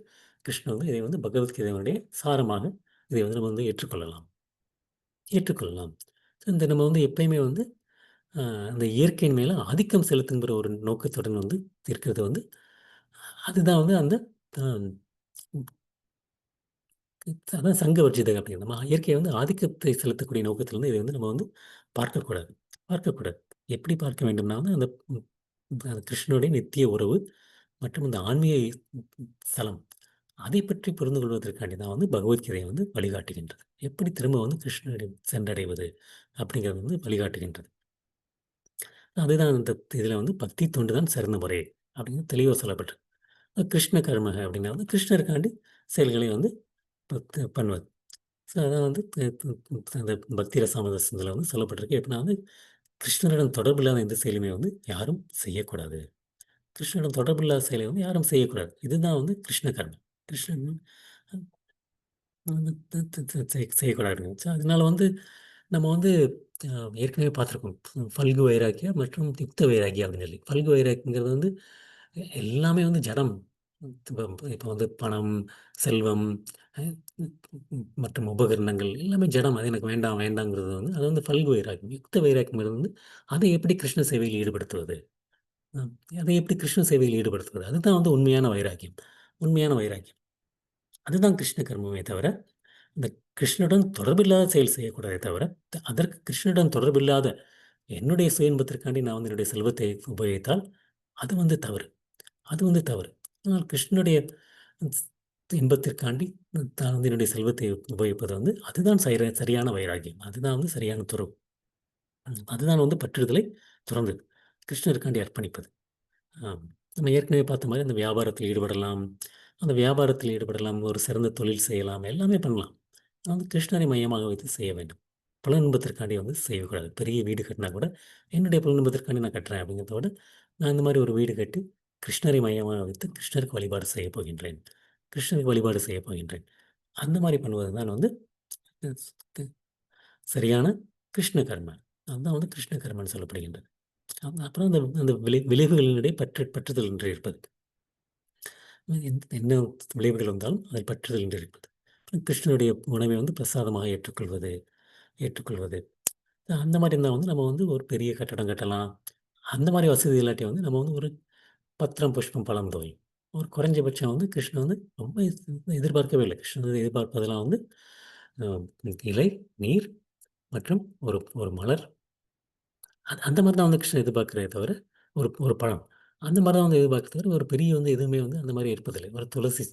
கிருஷ்ணர் வந்து இதை வந்து பகவத்கீதையினுடைய சாரமாக இதை வந்து நம்ம வந்து ஏற்றுக்கொள்ளலாம். ஏற்றுக்கொள்ளலாம். இந்த நம்ம வந்து எப்பயுமே வந்து அ அந்த இயற்கையின் மேல ஆதிக்கம் செலுத்துங்கிற ஒரு நோக்கத்துடன் வந்து இருக்கிறது வந்து, அதுதான் வந்து அந்த அ அதான் சங்கவர்ஜிதம் அப்படிங்கிறது. நம்ம இயற்கையை வந்து ஆதிக்கத்தை செலுத்தக்கூடிய நோக்கத்தில வந்து இதை வந்து நம்ம வந்து பார்க்கக்கூடாது. பார்க்கக்கூடாது. எப்படி பார்க்க வேண்டும்னா வந்து அந்த கிருஷ்ணனுடைய நித்திய உறவு மற்றும் இந்த ஆன்மீக ஸ்தலம் அதை பற்றி புரிந்து கொள்வதற்காண்டி தான் வந்து பகவத்கீதை வந்து வழிகாட்டுகின்றது. எப்படி திரும்ப வந்து கிருஷ்ணரிடம் சென்றடைவது அப்படிங்கிறது வந்து வழிகாட்டுகின்றது. அதுதான் இந்த இதில வந்து பக்தி தொண்டு தான் சிறந்த முறை அப்படின்னு தெளிவா சொல்லப்பட்டிருக்கு. கிருஷ்ண கர்மக அப்படின்னா வந்து கிருஷ்ணருக்காண்டி செயல்களை வந்து பண்ணுவது. ஸோ அதான் வந்து அந்த பக்தி ரசாமரசத்தில வந்து சொல்லப்பட்டிருக்கு. எப்படின்னா வந்து கிருஷ்ணரிடம் தொடர்பு இல்லாத எந்த செயலுமே வந்து யாரும் செய்யக்கூடாது. கிருஷ்ணரிடம் தொடர்பு இல்லாத செயலை வந்து யாரும் செய்யக்கூடாது. இதுதான் வந்து கிருஷ்ண கர்மம். கிருஷ்ணன் வந்து செய்யக்கூடாதுங்க. ஸோ அதனால வந்து நம்ம வந்து அ ஏற்கனவே பார்த்துருக்கோம். ஃபல்கு வைராக்கியா மற்றும் யுக்த வைராக்கியா அப்படின்னு சொல்லி. ஃபல்கு வைராக்கியங்கிறது வந்து எல்லாமே வந்து ஜடம். இப்ப இப்ப வந்து பணம், செல்வம் அ மற்றும் உபகரணங்கள் எல்லாமே ஜடம். அது எனக்கு வேண்டாம் வேண்டாங்கிறது வந்து அது வந்து ஃபல்கு வைராக்கியம். யுக்த வைராக்கியம்ங்கிறது வந்து அதை எப்படி கிருஷ்ண சேவையில் ஈடுபடுத்துவது? அ அதை எப்படி கிருஷ்ண சேவையில் ஈடுபடுத்துவது? அதுதான் வந்து உண்மையான வைராக்கியம். உண்மையான வைராக்கியம். அதுதான் கிருஷ்ண கர்மமே தவிர இந்த கிருஷ்ணனுடன் தொடர்பில்லாத செயல் செய்யக்கூடாதே தவிர, அதற்கு கிருஷ்ணனுடன் தொடர்பில்லாத என்னுடைய சுய இன்பத்திற்காண்டி நான் வந்து என்னுடைய செல்வத்தை உபயோகித்தால், அது வந்து தவறு. அது வந்து தவறு. ஆனால் கிருஷ்ணனுடைய ஸ் இன்பத்திற்காண்டி நான் வந்து என்னுடைய செல்வத்தை உபயோகிப்பது வந்து, அதுதான் சரியான வைராக்கியம். அதுதான் வந்து சரியான துறவு. அதுதான் வந்து பற்றுதலை துறந்தது. கிருஷ்ணருக்காண்டி அர்ப்பணிப்பது. ஆம். நம்ம ஏற்கனவே பார்த்த மாரி அந்த வியாபாரத்தில் ஈடுபடலாம். அந்த வியாபாரத்தில் ஈடுபடலாம். ஒரு சிறந்த தொழில் செய்யலாம். எல்லாமே பண்ணலாம். வந்து கிருஷ்ணரை மையமாக வைத்து செய்ய வேண்டும். புலனின்பத்திற்காண்டி வந்து செய்யக்கூடாது. பெரிய வீடு கட்டினா கூட, என்னுடைய புலனின்பத்திற்காண்டி நான் கட்டுறேன் அப்படிங்கிறத விட, நான் இந்த மாரி ஒரு வீடு கட்டி, கிருஷ்ணரை மையமாக வைத்து கிருஷ்ணருக்கு வழிபாடு செய்யப் போகின்றேன். கிருஷ்ணருக்கு வழிபாடு செய்யப் போகின்றேன். அந்த மாரி பண்ணுவது தான் வந்து ஸ் கு சரியான கிருஷ்ண கர்ம. அதுதான் வந்து கிருஷ்ண கர்மன்னு சொல்லப்படுகின்றது. அப்புறம் அந்த அந்த விளைவுகளினிடையே பற்றுதல் என்று இருப்பது. என்ன விளைவுகள் வந்தாலும் அதில் பற்றுதல் என்று இருப்பது. கிருஷ்ணனுடைய உணவை வந்து பிரசாதமாக ஏற்றுக்கொள்வது ஏற்றுக்கொள்வது. அந்த மாரி இருந்தா வந்து நம்ம வந்து ஒரு பெரிய கட்டடம் கட்டலாம். அந்த மாரி வசதி இல்லாட்டி வந்து நம்ம வந்து ஒரு பத்திரம், புஷ்பம், பழம், தோய். ஒரு குறைஞ்சபட்சம் வந்து கிருஷ்ணன் வந்து ரொம்ப எதிர்பார்க்கவே இல்ல. கிருஷ்ணன் வந்து எதிர்பார்ப்பதெல்லாம் வந்து அ இலை, நீர் மற்றும் ஒரு ஒரு மலர். அந்த மாரி தான் வந்து கிருஷ்ணன் எதிர்பார்க்கிறதே தவிர, ஒரு ஒரு பழம். அந்த மாரி தான் வந்து எதிர்பார்க்கிறத தவிர, ஒரு பெரிய வந்து எதுவுமே வந்து அந்த மாரி இருப்பதில்லை. ஒரு துளசி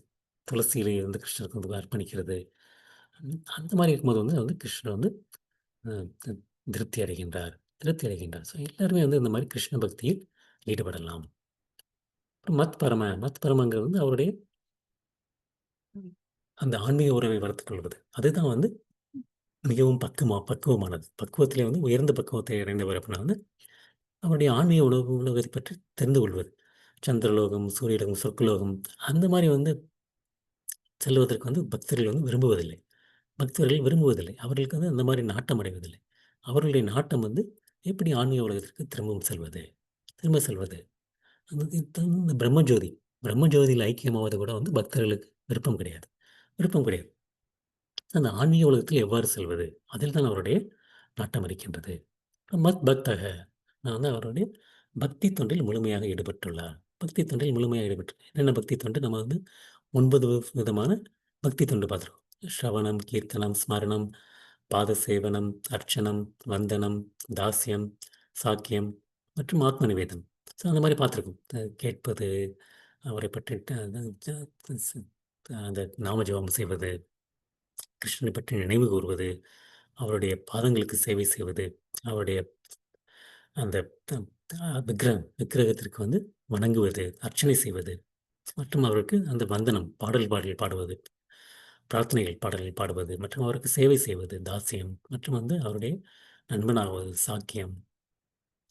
துளசி இலையை வந்து கிருஷ்ணருக்கு வந்து அர்ப்பணிக்கிறது. அந்த மாரி இருக்கும்போது வந்து வந்து கிருஷ்ணர் வந்து அ தி திருப்தி அடைகின்றார். திருப்தி அடைகின்றார். ஸோ எல்லாருமே வந்து இந்த மாரி கிருஷ்ண பக்தியில் ஈடுபடலாம். அப்புறம் மத் பரமங்கிறது வந்து அவருடைய அந்த ஆன்மீக உறவை வளர்த்துக் கொள்வது. அதுதான் வந்து மிகவும் பக்குவமானது. பக்குவத்திலே வந்து உயர்ந்த பக்குவத்தை அடைந்தவர் அப்படின்னா வந்து, அவருடைய ஆன்மீக உலகத்தைப் பற்றி தெரிந்து கொள்வது. சந்திரலோகம், சூரியலோகம், சொர்க்கலோகம் அந்த மாரி வந்து செல்வதற்கு வந்து பக்தர்கள் வந்து விரும்புவதில்லை. பக்தர்கள் விரும்புவதில்லை. அவர்களுக்கு வந்து அந்த மாரி நாட்டம் அடைவதில்லை. அவர்களுடைய நாட்டம் வந்து எப்படி ஆன்மீக உலகத்திற்கு திரும்பவும் செல்வது? திரும்ப செல்வது. இந்த பிரம்மஜோதி. பிரம்மஜோதியில ஐக்கியமாவது கூட வந்து பக்தர்களுக்கு விருப்பம் கிடையாது. விருப்பம் கிடையாது. அந்த ஆன்மீக உலகத்தில் எவ்வாறு செல்வது? அதில் தான் அவருடைய நாட்டம் இருக்கின்றது. பக்தக நான் வந்து அவருடைய பக்தி தொண்டில் முழுமையாக ஈடுபட்டுள்ளார். பக்தி தொண்டில் முழுமையாக ஈடுபட்டு என்னென்ன பக்தி தொண்டு நம்ம வந்து 9 விதமான பக்தி தொண்டு பார்த்துருக்கோம். ஸ்ரவணம், கீர்த்தனம், ஸ்மரணம், பாத சேவனம், அர்ச்சனம், வந்தனம், தாஸ்யம், சாக்கியம் மற்றும் ஆத்ம நிவேதனம். ஸோ அந்த மாரி பார்த்துருக்கோம். கேட்பது, அவரை பற்றி அந்த நாம ஜெபம் செய்வது, கிருஷ்ணனை பற்றி நினைவு கூர்வது, அவருடைய பாதங்களுக்கு சேவை செய்வது, அவருடைய அந்த த விக்கிரகத்திற்கு வந்து வணங்குவது, அர்ச்சனை செய்வது மற்றும் அவருக்கு அந்த வந்தனம், பாடல்கள் பாடுவது, பாடல்கள் பாடுவது மற்றும் அவருக்கு சேவை செய்வது, தாஸ்யம் மற்றும் வந்து அவருடைய நண்பனாவது, சாக்கியம்.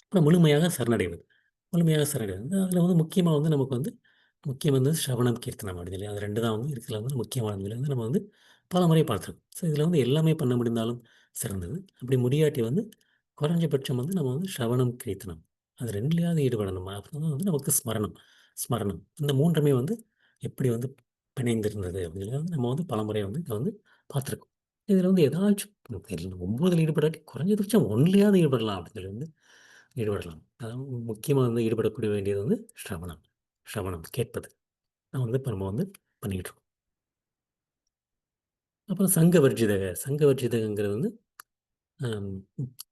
அப்புறம் முழுமையாக சரணடைவது. முழுமையாக சரணடைவது. அதில வந்து முக்கியமா வந்து நமக்கு வந்து முக்கியம் வந்து ஸ்ரவணம், கீர்த்தனம் அப்படின்னு சொல்லி அது 2 தான் வந்து இருக்கிறதுல வந்து முக்கியமானது வந்து நம்ம வந்து பலமுறை பார்த்துருக்கோம். ஸோ இதில வந்து எல்லாமே பண்ண முடிந்தாலும் சிறந்தது. அப்படி முடியாட்டி வந்து குறைஞ்சபட்சம் வந்து நம்ம வந்து ஸ்ரவணம், கீர்த்தனம் அது 2லயாவது ஈடுபடணும். அப்பதான் வந்து நமக்கு ஸ்மரணம் ஸ்மரணம். இந்த 3மே வந்து எப்படி வந்து பிணைந்திருந்தது அப்படின்னு வந்து நம்ம வந்து பலமுறை வந்து இத வந்து பார்த்துருக்கோம். இதில வந்து ஏதாச்சும் 9ல ஈடுபடாட்டி குறைஞ்சபட்சம் 1லயாவது ஈடுபடலாம் அப்படின்னு சொல்லி வந்து ஈடுபடலாம். அதாவது முக்கியமா வந்து ஈடுபடக்கூடிய வேண்டியது வந்து ஸ்ரவணம். ஸ்ரவணம் கேட்பது. நான் வந்து இப்ப நம்ம வந்து பண்ணிக்கிட்டு இருக்கோம். அப்புறம் சங்க வர்ஜிதக. சங்க வர்ஜிதகங்கிறது வந்து அம்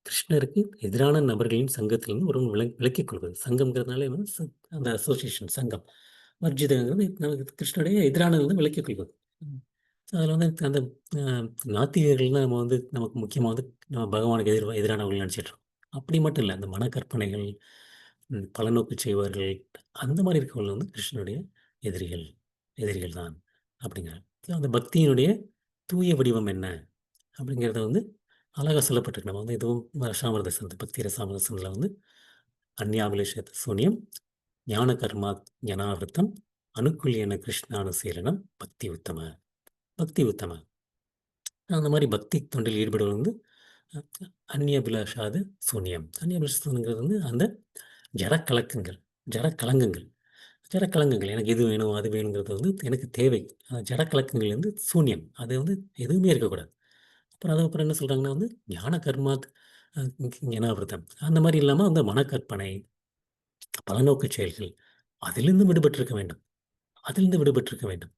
கிருஷ்ணருக்கு எதிரான நபர்களின் சங்கத்திலிருந்து ஒருவன் விலக்கிக் கொள்வது. சங்கம்ங்கிறதுனாலே வந்து அந்த அசோசியேஷன் சங்கம். வர்ஜிதங்கிறது நமக்கு கிருஷ்ணருடைய எதிரானது விலக்கிக் கொள்வது. ம். அதில வந்து அந்த அ நாத்திகர்கள் தான் நம்ம வந்து நமக்கு முக்கியமா வந்து நம்ம பகவானுக்கு எதிரானவர்கள் நெனச்சிட்டுருக்கோம். அப்படி மட்டும் இல்ல. அந்த மனக்கற்பனைகள், பலநோக்கு செய்வார்கள், அந்த மாரி இருக்கவர்கள் வந்து கிருஷ்ணனுடைய எதிரிகள். எதிரிகள் தான் அப்படிங்கிறார். அந்த பக்தியினுடைய தூய வடிவம் என்ன? அப்படிங்கிறத வந்து அழகா சொல்லப்பட்டிருக்கு. நம்ம வந்து இதுவும் ரசாமிர்த சரஸ் பக்தி ரசாமிர்த சரஸ்ல வந்து அந்யாபிலேஷ சூன்யம், ஞான கர்மா ஞானாவிருத்தம், அனுக்குல்யன கிருஷ்ணானுசீலனம், பக்தி உத்தம. பக்தி உத்தம. அந்த மாரி பக்தி தொண்டில் ஈடுபடுவது வந்து அ அந்நியபிலாஷாது சூன்யம். அந்நியபிலாஷ சூன்யங்கிறது வந்து அந்த ஜடக்கலக்கங்கள், ஜடக்கலங்கங்கள். ஜடக்கலங்கங்கள். எனக்கு இது வேணும், அது வேணுங்கிறது வந்து எனக்கு தேவை. ஜடக்கலக்கங்கள் வந்து சூன்யம். அது வந்து எதுவுமே இருக்கக்கூடாது. அதுக்கப்புறம் என்ன சொல்றாங்கன்னா வந்து, ஞான கர்மாத் அ ஞானாவிரதம். அந்த மாரி இல்லாம அந்த மனக்கற்பனை, பலநோக்கு செயல்கள், அதிலிருந்து விடுபட்டிருக்க வேண்டும். அதிலிருந்து விடுபட்டிருக்க வேண்டும்.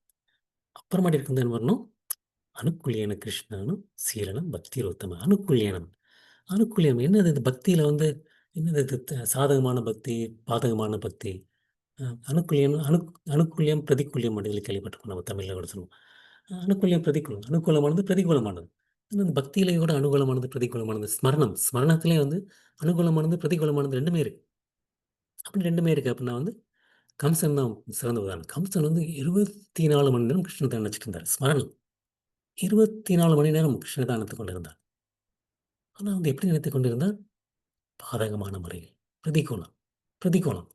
அப்புறமாட்டிற்கு வந்து என்ன பண்ணணும், அனுக்குல்யன கிருஷ்ணானும் சீலனம் பக்திரோத்தம. அனுக்குல்யனம். அனுக்குல்யம் என்னது இது பக்தியில வந்து என்னது இது சாதகமான பக்தி, பாதகமான பக்தி. அ அனுக்குல்யம் அனுக்குல்யம், பிரதிகூல்யம் அப்படின்னு சொல்லி கேள்விப்பட்டிருப்போம். நம்ம தமிழ்ல கூட சொல்லுவோம். அனுகூல்யம், பிரதிகூலம். அனுகூலமானது, பிரதிகூலமானது. இந்த பக்தியிலேயே கூட அனுகூலமானது, பிரதிகூலமானது. ஸ்மரணத்திலே வந்து அனுகூலமானது, பிரதிகூலமானது 2மே இருக்கு. அப்படி 2மே இருக்கு அப்படின்னா வந்து, கம்சன் தான் சிறந்த உதாரணம். கம்சன் வந்து 24 மணி நேரம் கிருஷ்ண தியானம் வச்சுட்டு இருந்தார். ஸ்மரணம். 24 மணி நேரம் கிருஷ்ண தியானத்துக் கொண்டிருந்தார். ஆனா வந்து எப்படி நினைத்துக் கொண்டிருந்தார்? பாதகமான முறையில். பிரதிகூலம். பிரதிகூலம்.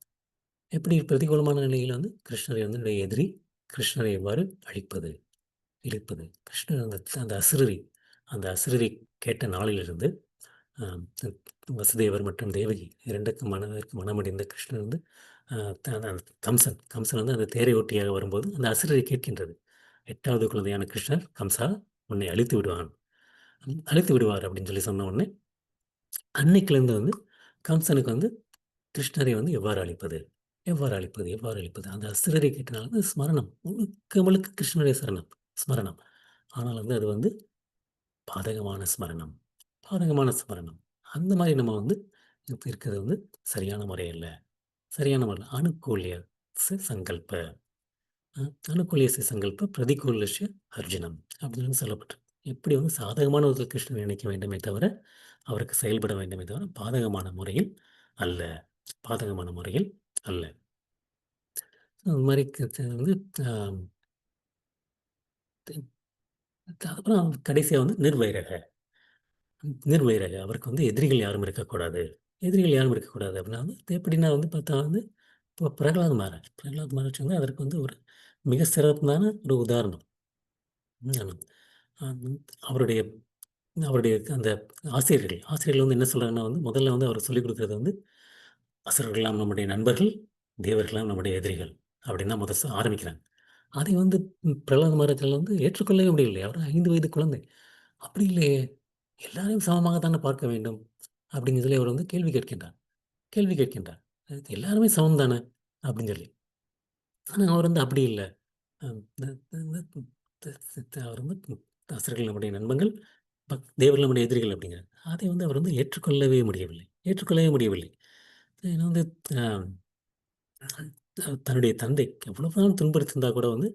எப்படி பிரதிகூலமான நிலையில வந்து கிருஷ்ணரை வந்து என்னுடைய எதிரி, கிருஷ்ணரை எவ்வாறு அழிப்பது? இழுப்பது. கிருஷ்ணர் அந்த அசுரரி அந்த அசுரரை கேட்ட நாளிலிருந்து அ வசுதேவர் மற்றும் தேவகி 2க்கும் மனமடிந்த கிருஷ்ணர் வந்து அ த அந்த கம்சன் வந்து அந்த தேரை ஓட்டியாக வரும்போது அந்த அசுரரை கேட்கின்றது. 8வது குழந்தையான கிருஷ்ணர், "கம்சா உன்னை அழித்து விடுவான். அழித்து விடுவார்" அப்படின்னு சொல்லி சொன்ன உடனே, அன்னைக்கிலிருந்து வந்து கம்சனுக்கு வந்து கிருஷ்ணரை வந்து எவ்வாறு அழிப்பது? எவ்வாறு அழிப்பது? எவ்வாறு அழிப்பது? அந்த அசுரரை கேட்டனால வந்து ஸ்மரணம். முழுக்க முழுக்க கிருஷ்ணருடைய சரணம். ஸ்மரணம். ஆனால் வந்து அது வந்து பாதகமான ஸ்மரணம். பாதகமான ஸ்மரணம். அந்த மாரி நம்ம வந்து இப்ப இருக்கிறது வந்து சரியான முறை இல்ல. சரியான முறை அனுகூல்ய சங்கல்ப அனுகூல்யஸ்ய சங்கல்ப பிரதிகூலஸ்ய அர்ஜுனம் அப்படின்னு சொல்லப்பட்டிருக்கு. எப்படி வந்து சாதகமான ஒரு கிருஷ்ணனை நினைக்க வேண்டுமே தவிர, அவருக்கு செயல்பட வேண்டுமே தவிர, பாதகமான முறையில் அல்ல. பாதகமான முறையில் அல்ல. அது மாரி வந்து அ அப்புறம் கடைசியா வந்து நிர்வைரக. நிர்வைரக. அவருக்கு வந்து எதிரிகள் யாரும் இருக்கக்கூடாது. எதிரிகள் யாரும் இருக்கக்கூடாது அப்படின்னா வந்து எப்படின்னா வந்து பார்த்தா வந்து இப்போ பிரகலாத் மகாராஜ். பிரகலாத் மகாராஜ் வந்து அதற்கு வந்து ஒரு மிக சிறப்பான ஒரு உதாரணம். ஆமா. அ அவருடைய அவருடைய அந்த ஆசிரியர்கள் வந்து என்ன சொல்றாங்கன்னா வந்து முதல்ல வந்து அவர் சொல்லிக் குடுக்குறது வந்து, "அசுரர்கள்லாம் நம்முடைய நண்பர்கள், தேவர்கள்லாம் நம்முடைய எதிரிகள்." அப்படின்னு தான் ஆரம்பிக்கிறாங்க. அதை வந்து பிரகலாத் மகாராஜால வந்து ஏற்றுக்கொள்ளவே முடியவில்லை. அவர் 5 வயது குழந்தை. "அப்படி இல்லையே! எல்லாரையும் சமமாக தானே பார்க்க வேண்டும்." அப்படின்னு சொல்லி அவர் வந்து கேள்வி கேட்கின்றார். கேள்வி கேட்கின்றார். "எல்லாருமே சமம் தானே?" அப்படின்னு சொல்லி. ஆனா அவர் வந்து அப்படி இல்ல. அ த த த த த அவர் வந்து "அசுரர்கள் நம்முடைய நண்பர்கள், தேவர்கள் நம்முடைய எதிரிகள்" அப்படிங்கிறார். அதை வந்து அவர் வந்து ஏற்றுக்கொள்ளவே முடியவில்லை. ஏற்றுக்கொள்ளவே முடியவில்லை. ஏன்னா வந்து அ தன்னுடைய தந்தை எவ்வளவுதான் துன்புறுத்தியிருந்தா கூட வந்து,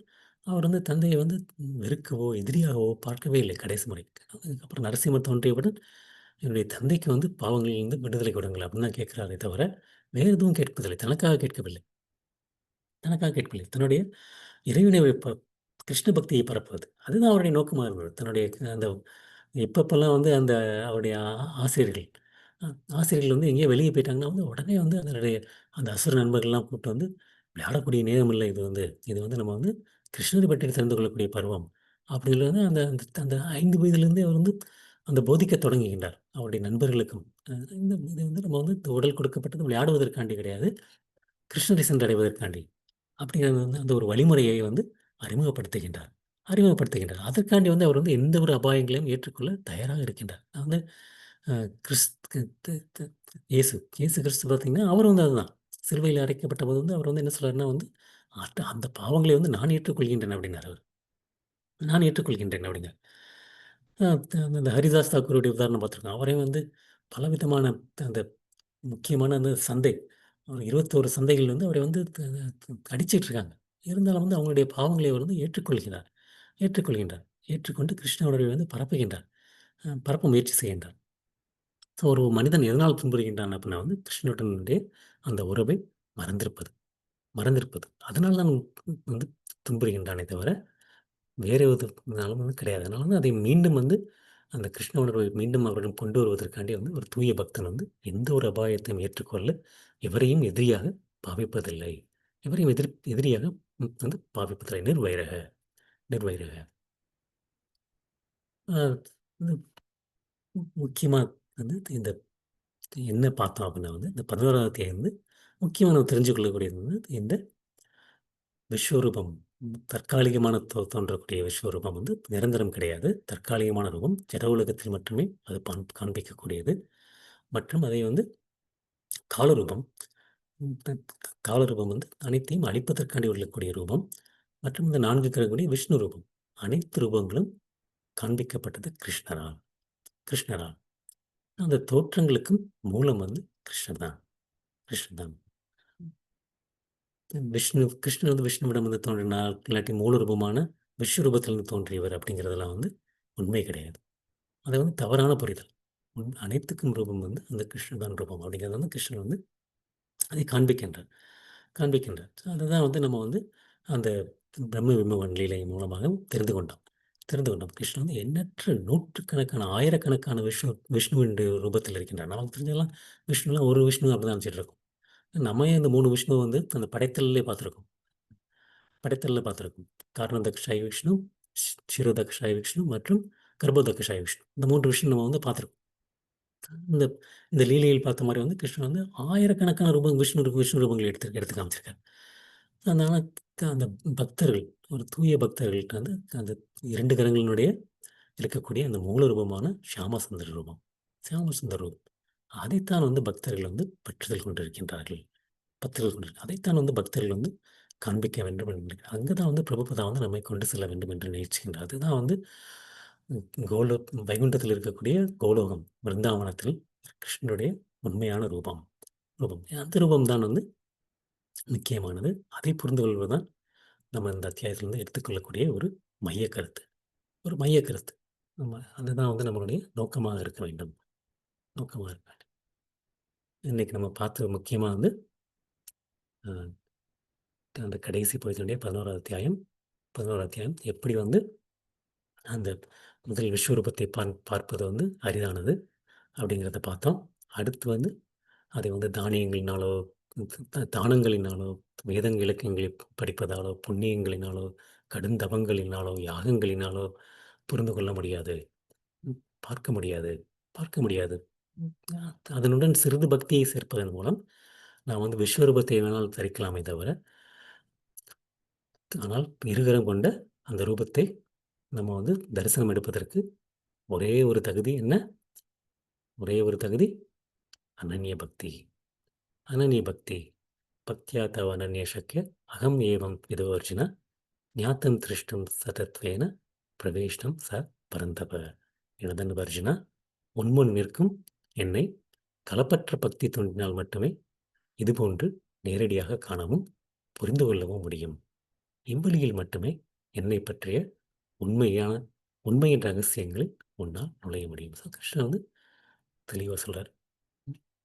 அவர் வந்து தந்தையை வந்து வெறுக்கவோ, எதிரியாகவோ பார்க்கவே இல்லை கடைசி முறை. அதுக்கப்புறம் நரசிம்மர் தோன்றியவுடன், "என்னுடைய தந்தைக்கு வந்து பாவங்களிலிருந்து விடுதலை கொடுங்கள்" அப்படின்னு தான் கேட்கிறாரே தவிர, வேறு எதுவும் கேட்பதில்லை. தனக்காக கேட்கவில்லை. தனக்காக கேட்கவில்லை. தன்னுடைய இறைவனை கிருஷ்ண பக்தியை பரப்புவது. அதுதான் அவருடைய நோக்கமா இருந்தது. தன்னுடைய அந்த எப்பப்பலாம் வந்து அந்த அவருடைய ஆசிரியர்கள் அ ஆசிரியர்கள் வந்து எங்கேயோ வெளிய போயிட்டாங்கன்னா வந்து, உடனே வந்து அதனுடைய அந்த அசுர நண்பர்கள்லாம் கூட்டு வந்து, "விளையாடக்கூடிய நேரம் இல்ல இது வந்து. இது வந்து நம்ம வந்து கிருஷ்ணரை பற்றி தெரிந்து கொள்ளக்கூடிய பருவம்." அப்படிங்கிறது அந்த அந்த அந்த 5 வயதிலிருந்தே அவர் வந்து அந்த போதிக்கத் தொடங்குகின்றார். அவருடைய நண்பர்களுக்கும். இந்த இது வந்து நம்ம வந்து இந்த உடல் கொடுக்கப்பட்டது விளையாடுவதற்காண்டி கிடையாது. கிருஷ்ணரை சென்றடைவதற்காண்டி. அப்படிங்கிறது வந்து அந்த ஒரு வழிமுறையை வந்து அறிமுகப்படுத்துகின்றார். அறிமுகப்படுத்துகின்றார். அதற்காண்டி வந்து அவர் வந்து எந்த ஒரு அபாயங்களையும் ஏற்றுக்கொள்ள தயாராக இருக்கின்றார். நான் வந்து அ கிறிஸ் து து து இயேசு கிறிஸ்து பார்த்தீங்கன்னா, அவரும் வந்து அதுதான். சிலுவையில அறைக்கப்பட்டபோது வந்து அவர் வந்து என்ன சொல்றாருன்னா வந்து, அந்த பாவங்களை வந்து நான் ஏற்றுக்கொள்கின்றேன்" அப்படின்னாரு அவரு. "நான் ஏற்றுக்கொள்கின்றேன்" அப்படிங்கிறார். அந்த ஹரிதாஸ் தாக்கூருடைய உதாரணம் பார்த்துருக்கோம். அவரையும் வந்து பலவிதமான அந்த முக்கியமான அந்த சந்தை ஒரு 21 சந்தைகள் வந்து அவரை வந்து அடிச்சிட்டு இருக்காங்க. இருந்தாலும் வந்து அவங்களுடைய பாவங்களை அவர் வந்து ஏற்றுக்கொள்கிறார். ஏற்றுக்கொள்கின்றார். ஏற்றுக்கொண்டு கிருஷ்ண உணர்வை வந்து பரப்புகின்றார். பரப்ப முயற்சி செய்கின்றார். ஸோ ஒரு மனிதன் எதனால் துன்புறுகின்றான் அப்படின்னா வந்து கிருஷ்ணனுடைய அந்த உறவை மறந்திருப்பது. மறந்திருப்பது. அதனால தான் வந்து துன்புறுகின்றானே தவிர, வேறு எதுனாலும் வந்து கிடையாது. அதனால வந்து அதை மீண்டும் வந்து அந்த கிருஷ்ண உணர்வை மீண்டும் அவரிடம் கொண்டு வருவதற்காண்டி வந்து ஒரு தூய பக்தன் வந்து எந்த ஒரு அபாயத்தையும் ஏற்றுக்கொள்ள எவரையும் எதிரியாக பாவிப்பதில்லை. எவரையும் எதிரியாக வந்து பாவிப்பதில்லை. நிர்வைரக நிர்வைரக. அ வந்து முக்கியமா வந்து இந்த என்ன பார்த்தோம் அப்படின்னா வந்து இந்த 11வது அத்தியாயம் வந்து முக்கியமா நம்ம தெரிஞ்சு கொள்ளக்கூடியது வந்து இந்த விஸ்வரூபம். தற்காலிகமான தோன்றக்கூடிய விஸ்வரூபம் வந்து நிரந்தரம் கிடையாது. தற்காலிகமான ரூபம். ஜட உலகத்தில் மட்டுமே அது காண்பிக்கக்கூடியது. மற்றும் அதை வந்து காலரூபம். ம் த காலரூபம் வந்து அனைத்தையும் அழிப்பதற்காண்டி உள்ளக்கூடிய ரூபம். மற்றும் இந்த 4 கிரகங்களுடைய விஷ்ணு ரூபம். அனைத்து ரூபங்களும் காண்பிக்கப்பட்டது கிருஷ்ணரால். கிருஷ்ணரால். அந்த தோற்றங்களுக்கும் மூலம் வந்து கிருஷ்ணர் தான். கிருஷ்ணர் தான். கிருஷ்ணர் வந்து விஷ்ணுவிடம் வந்து தோன்றினார். இல்லாட்டி மூல ரூபமான விஸ்வரூபத்திலிருந்து தோன்றியவர் அப்படிங்கிறதெல்லாம் வந்து உண்மை கிடையாது. அது வந்து தவறான புரிதல். அனைத்துக்கும் ரூபம் வந்து அந்த கிருஷ்ணர் தான் ரூபம் அப்படிங்கிறது வந்து கிருஷ்ணர் வந்து அதை காண்பிக்கின்றார். காண்பிக்கின்றார். அதுதான் வந்து நம்ம வந்து அந்த பிரம்ம விம்மவன் லீலை மூலமாக தெரிந்து கொண்டோம். தெரிந்து கொண்டோம். கிருஷ்ணன் வந்து எண்ணற்ற நூற்றுக்கணக்கான, ஆயிரக்கணக்கான விஷ்ணுவினுடைய ரூபத்தில் இருக்கின்றார். நமக்கு தெரிஞ்சதெல்லாம் விஷ்ணுலாம் ஒரு விஷ்ணு அப்படிதான் நினச்சிட்டு இருக்கோம். நம்ம ஏன் இந்த 3 விஷ்ணுவ வந்து அந்த படைத்தல்லே பார்த்துருக்கோம். படைத்தல்ல பார்த்துருக்கோம். காரணதக்ஷாய விஷ்ணு, க்ஷீரோதக்ஷாய விஷ்ணு மற்றும் கர்ப்போதக்ஷாய விஷ்ணு. இந்த 3 விஷ்ணு நம்ம வந்து பார்த்துருக்கோம். இந்த இந்த லீலையில் பார்த்த மாரி வந்து கிருஷ்ணன் வந்து ஆயிரக்கணக்கான ரூபம் விஷ்ணு ரூபங்கள் எடுத்து எடுத்து காமிச்சிருக்காரு. அதனால அந்த பக்தர்கள், ஒரு தூய பக்தர்கள்ட்ட வந்து அந்த 2 கரங்களினுடைய இருக்கக்கூடிய அந்த மூல ரூபமான ஷியாமசுந்தர ரூபம். ஷியாமசுந்தர ரூபம். அதைத்தான் வந்து பக்தர்கள் வந்து பற்றுதல் கொண்டிருக்கின்றார்கள். பக்தர்கள் கொண்டிருக்கிறார்கள். அதைத்தான் வந்து பக்தர்கள் வந்து காண்பிக்க வேண்டும் என்று அங்கே தான் வந்து பிரபுபதா வந்து நம்மை கொண்டு செல்ல வேண்டும் என்று நினைச்சுகின்றார். அதுதான் வந்து கோலோ வைகுண்டத்தில் இருக்கக்கூடிய கோலோகம் பிருந்தாவனத்தில் கிருஷ்ணனுடைய உண்மையான ரூபம். ரூபம். அந்த ரூபம் தான் வந்து முக்கியமானது. அதை புரிந்து கொள்வதுதான் நம்ம இந்த அத்தியாயத்திலிருந்து எடுத்துக்கொள்ளக்கூடிய ஒரு மைய கருத்து. ஒரு மைய கருத்து. நம்ம அதுதான் வந்து நம்மளுடைய நோக்கமாக இருக்க வேண்டும். நோக்கமாக இருக்க வேண்டும். இன்னைக்கு நம்ம பார்த்த முக்கியமா வந்து அ அந்த கடைசி பகுதியினுடைய 11வது அத்தியாயம். 11வது அத்தியாயம் எப்படி வந்து அந்த முதல் விஸ்வரூபத்தை பார்ப்பது வந்து அரிதானது அப்படிங்கிறத பார்த்தோம். அடுத்து வந்து அதை வந்து தானியங்களினாலோ, தானங்களினாலோ, வேதங்கள் இலக்கியங்களை படிப்பதாலோ, புண்ணியங்களினாலோ, கடுந்தவங்களினாலோ, யாகங்களினாலோ புரிந்து கொள்ள முடியாது. ம் பார்க்க முடியாது. பார்க்க முடியாது. ம் அதனுடன் சிறிது பக்தியை சேர்ப்பதன் மூலம், நாம் வந்து விஸ்வரூபத்தை வேணால் தரிக்கலாமே தவிர, ஆனால் இருகரம் கொண்ட அந்த ரூபத்தை நம்ம வந்து தரிசனம் எடுப்பதற்கு ஒரே ஒரு தகுதி என்ன? ஒரே ஒரு தகுதி அனன்ய பக்தி. அனன்ய பக்தி. பக்தியா தவ அனன்ய சக்ய அகம் ஏவம் விதோ அர்ஜுன ஞாத்தம் திருஷ்டம் சதத்வேன பிரவேஷ்டம் ச பரந்தப. எனதன்பு அர்ஜுனா, உன்முன் நிற்கும் என்னை களப்பற்ற பக்தி தோன்றினால் மட்டுமே இதுபோன்று நேரடியாக காணவும் புரிந்து கொள்ளவும் முடியும். இவ்வழியில் மட்டுமே என்னை பற்றிய உண்மையான உண்மையின் ரகசியங்களை உன்னால் நுழைய முடியும். ஸோ கிருஷ்ணன் வந்து தெளிவாக சொல்றார்.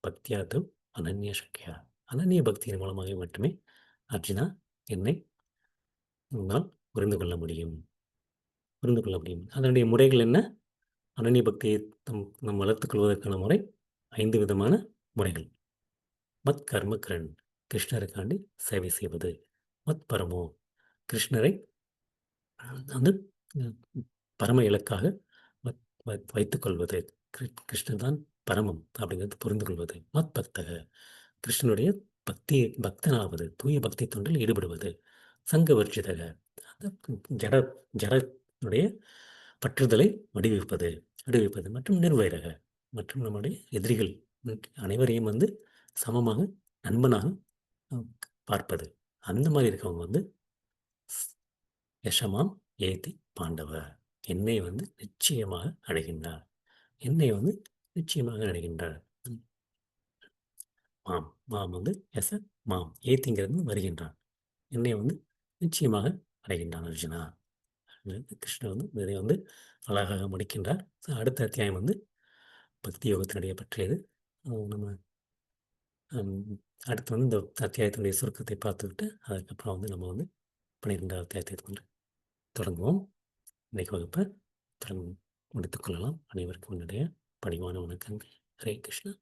பக்தியாது அனன்ய சக்யா. அனன்ய பக்தியின் மூலமாக மட்டுமே அர்ஜுனா என்னை உன்னால் புரிந்து கொள்ள முடியும். புரிந்து கொள்ள முடியும். அதனுடைய முறைகள் என்ன? அனன்ய பக்தியை நம் வளர்த்துக் கொள்வதற்கான முறை 5 விதமான முறைகள். மத் கர்ம கிரண். கிருஷ்ணருக்காண்டி சேவை செய்வது. மத் பரமோ. கிருஷ்ணரை வந்து ம், பரம இலக்காக வைத்துக் கொள்வது. கிருஷ்ணர் தான் பரமம் அப்படிங்கிறது புரிந்து கொள்வது. மத் பக்தக. கிருஷ்ணனுடைய பக்தனாவது, தூய பக்தி தொண்டில் ஈடுபடுவது. சங்க வர்ஜிதக. அந்த ஜட ஜடனுடைய பற்றுதலை வடிவிப்பது. வடிவிப்பது மற்றும் நிர்வைரக. மற்றும் நம்முடைய எதிரிகள் அனைவரையும் வந்து சமமாக நண்பனாக அ பார்ப்பது. அந்த மாரி இருக்கவங்க வந்து யஷமாம் ஏதி பாண்டவ. என்னை வந்து நிச்சயமாக அடைகின்றார். என்னை வந்து நிச்சயமாக அடைகின்றார். ம். மாம். மாம் வந்து எஸ் மாம். ஏத்திங்கிறது வருகின்றான். என்னை வந்து நிச்சயமாக அடைகின்றான் அர்ஜுனா. அப்படின்னு கிருஷ்ணர் வந்து இதை வந்து அழகாக முடிக்கின்றார். அடுத்த அத்தியாயம் வந்து பக்தி யோகத்தினுடைய பற்றியது. நம்ம அம் அடுத்து வந்து இந்த அத்தியாயத்தினுடைய சுருக்கத்தை பார்த்துவிட்டு, அதுக்கப்புறம் வந்து நம்ம வந்து 12வது அத்தியாயத்தை வந்து தொடங்குவோம். இன்னைக்கு வகுப்பை தொடர்ந்து முடித்துக் கொள்ளலாம். அனைவருக்கும் என்னுடைய பணிவான வணக்கங்கள். ஹரே கிருஷ்ணா.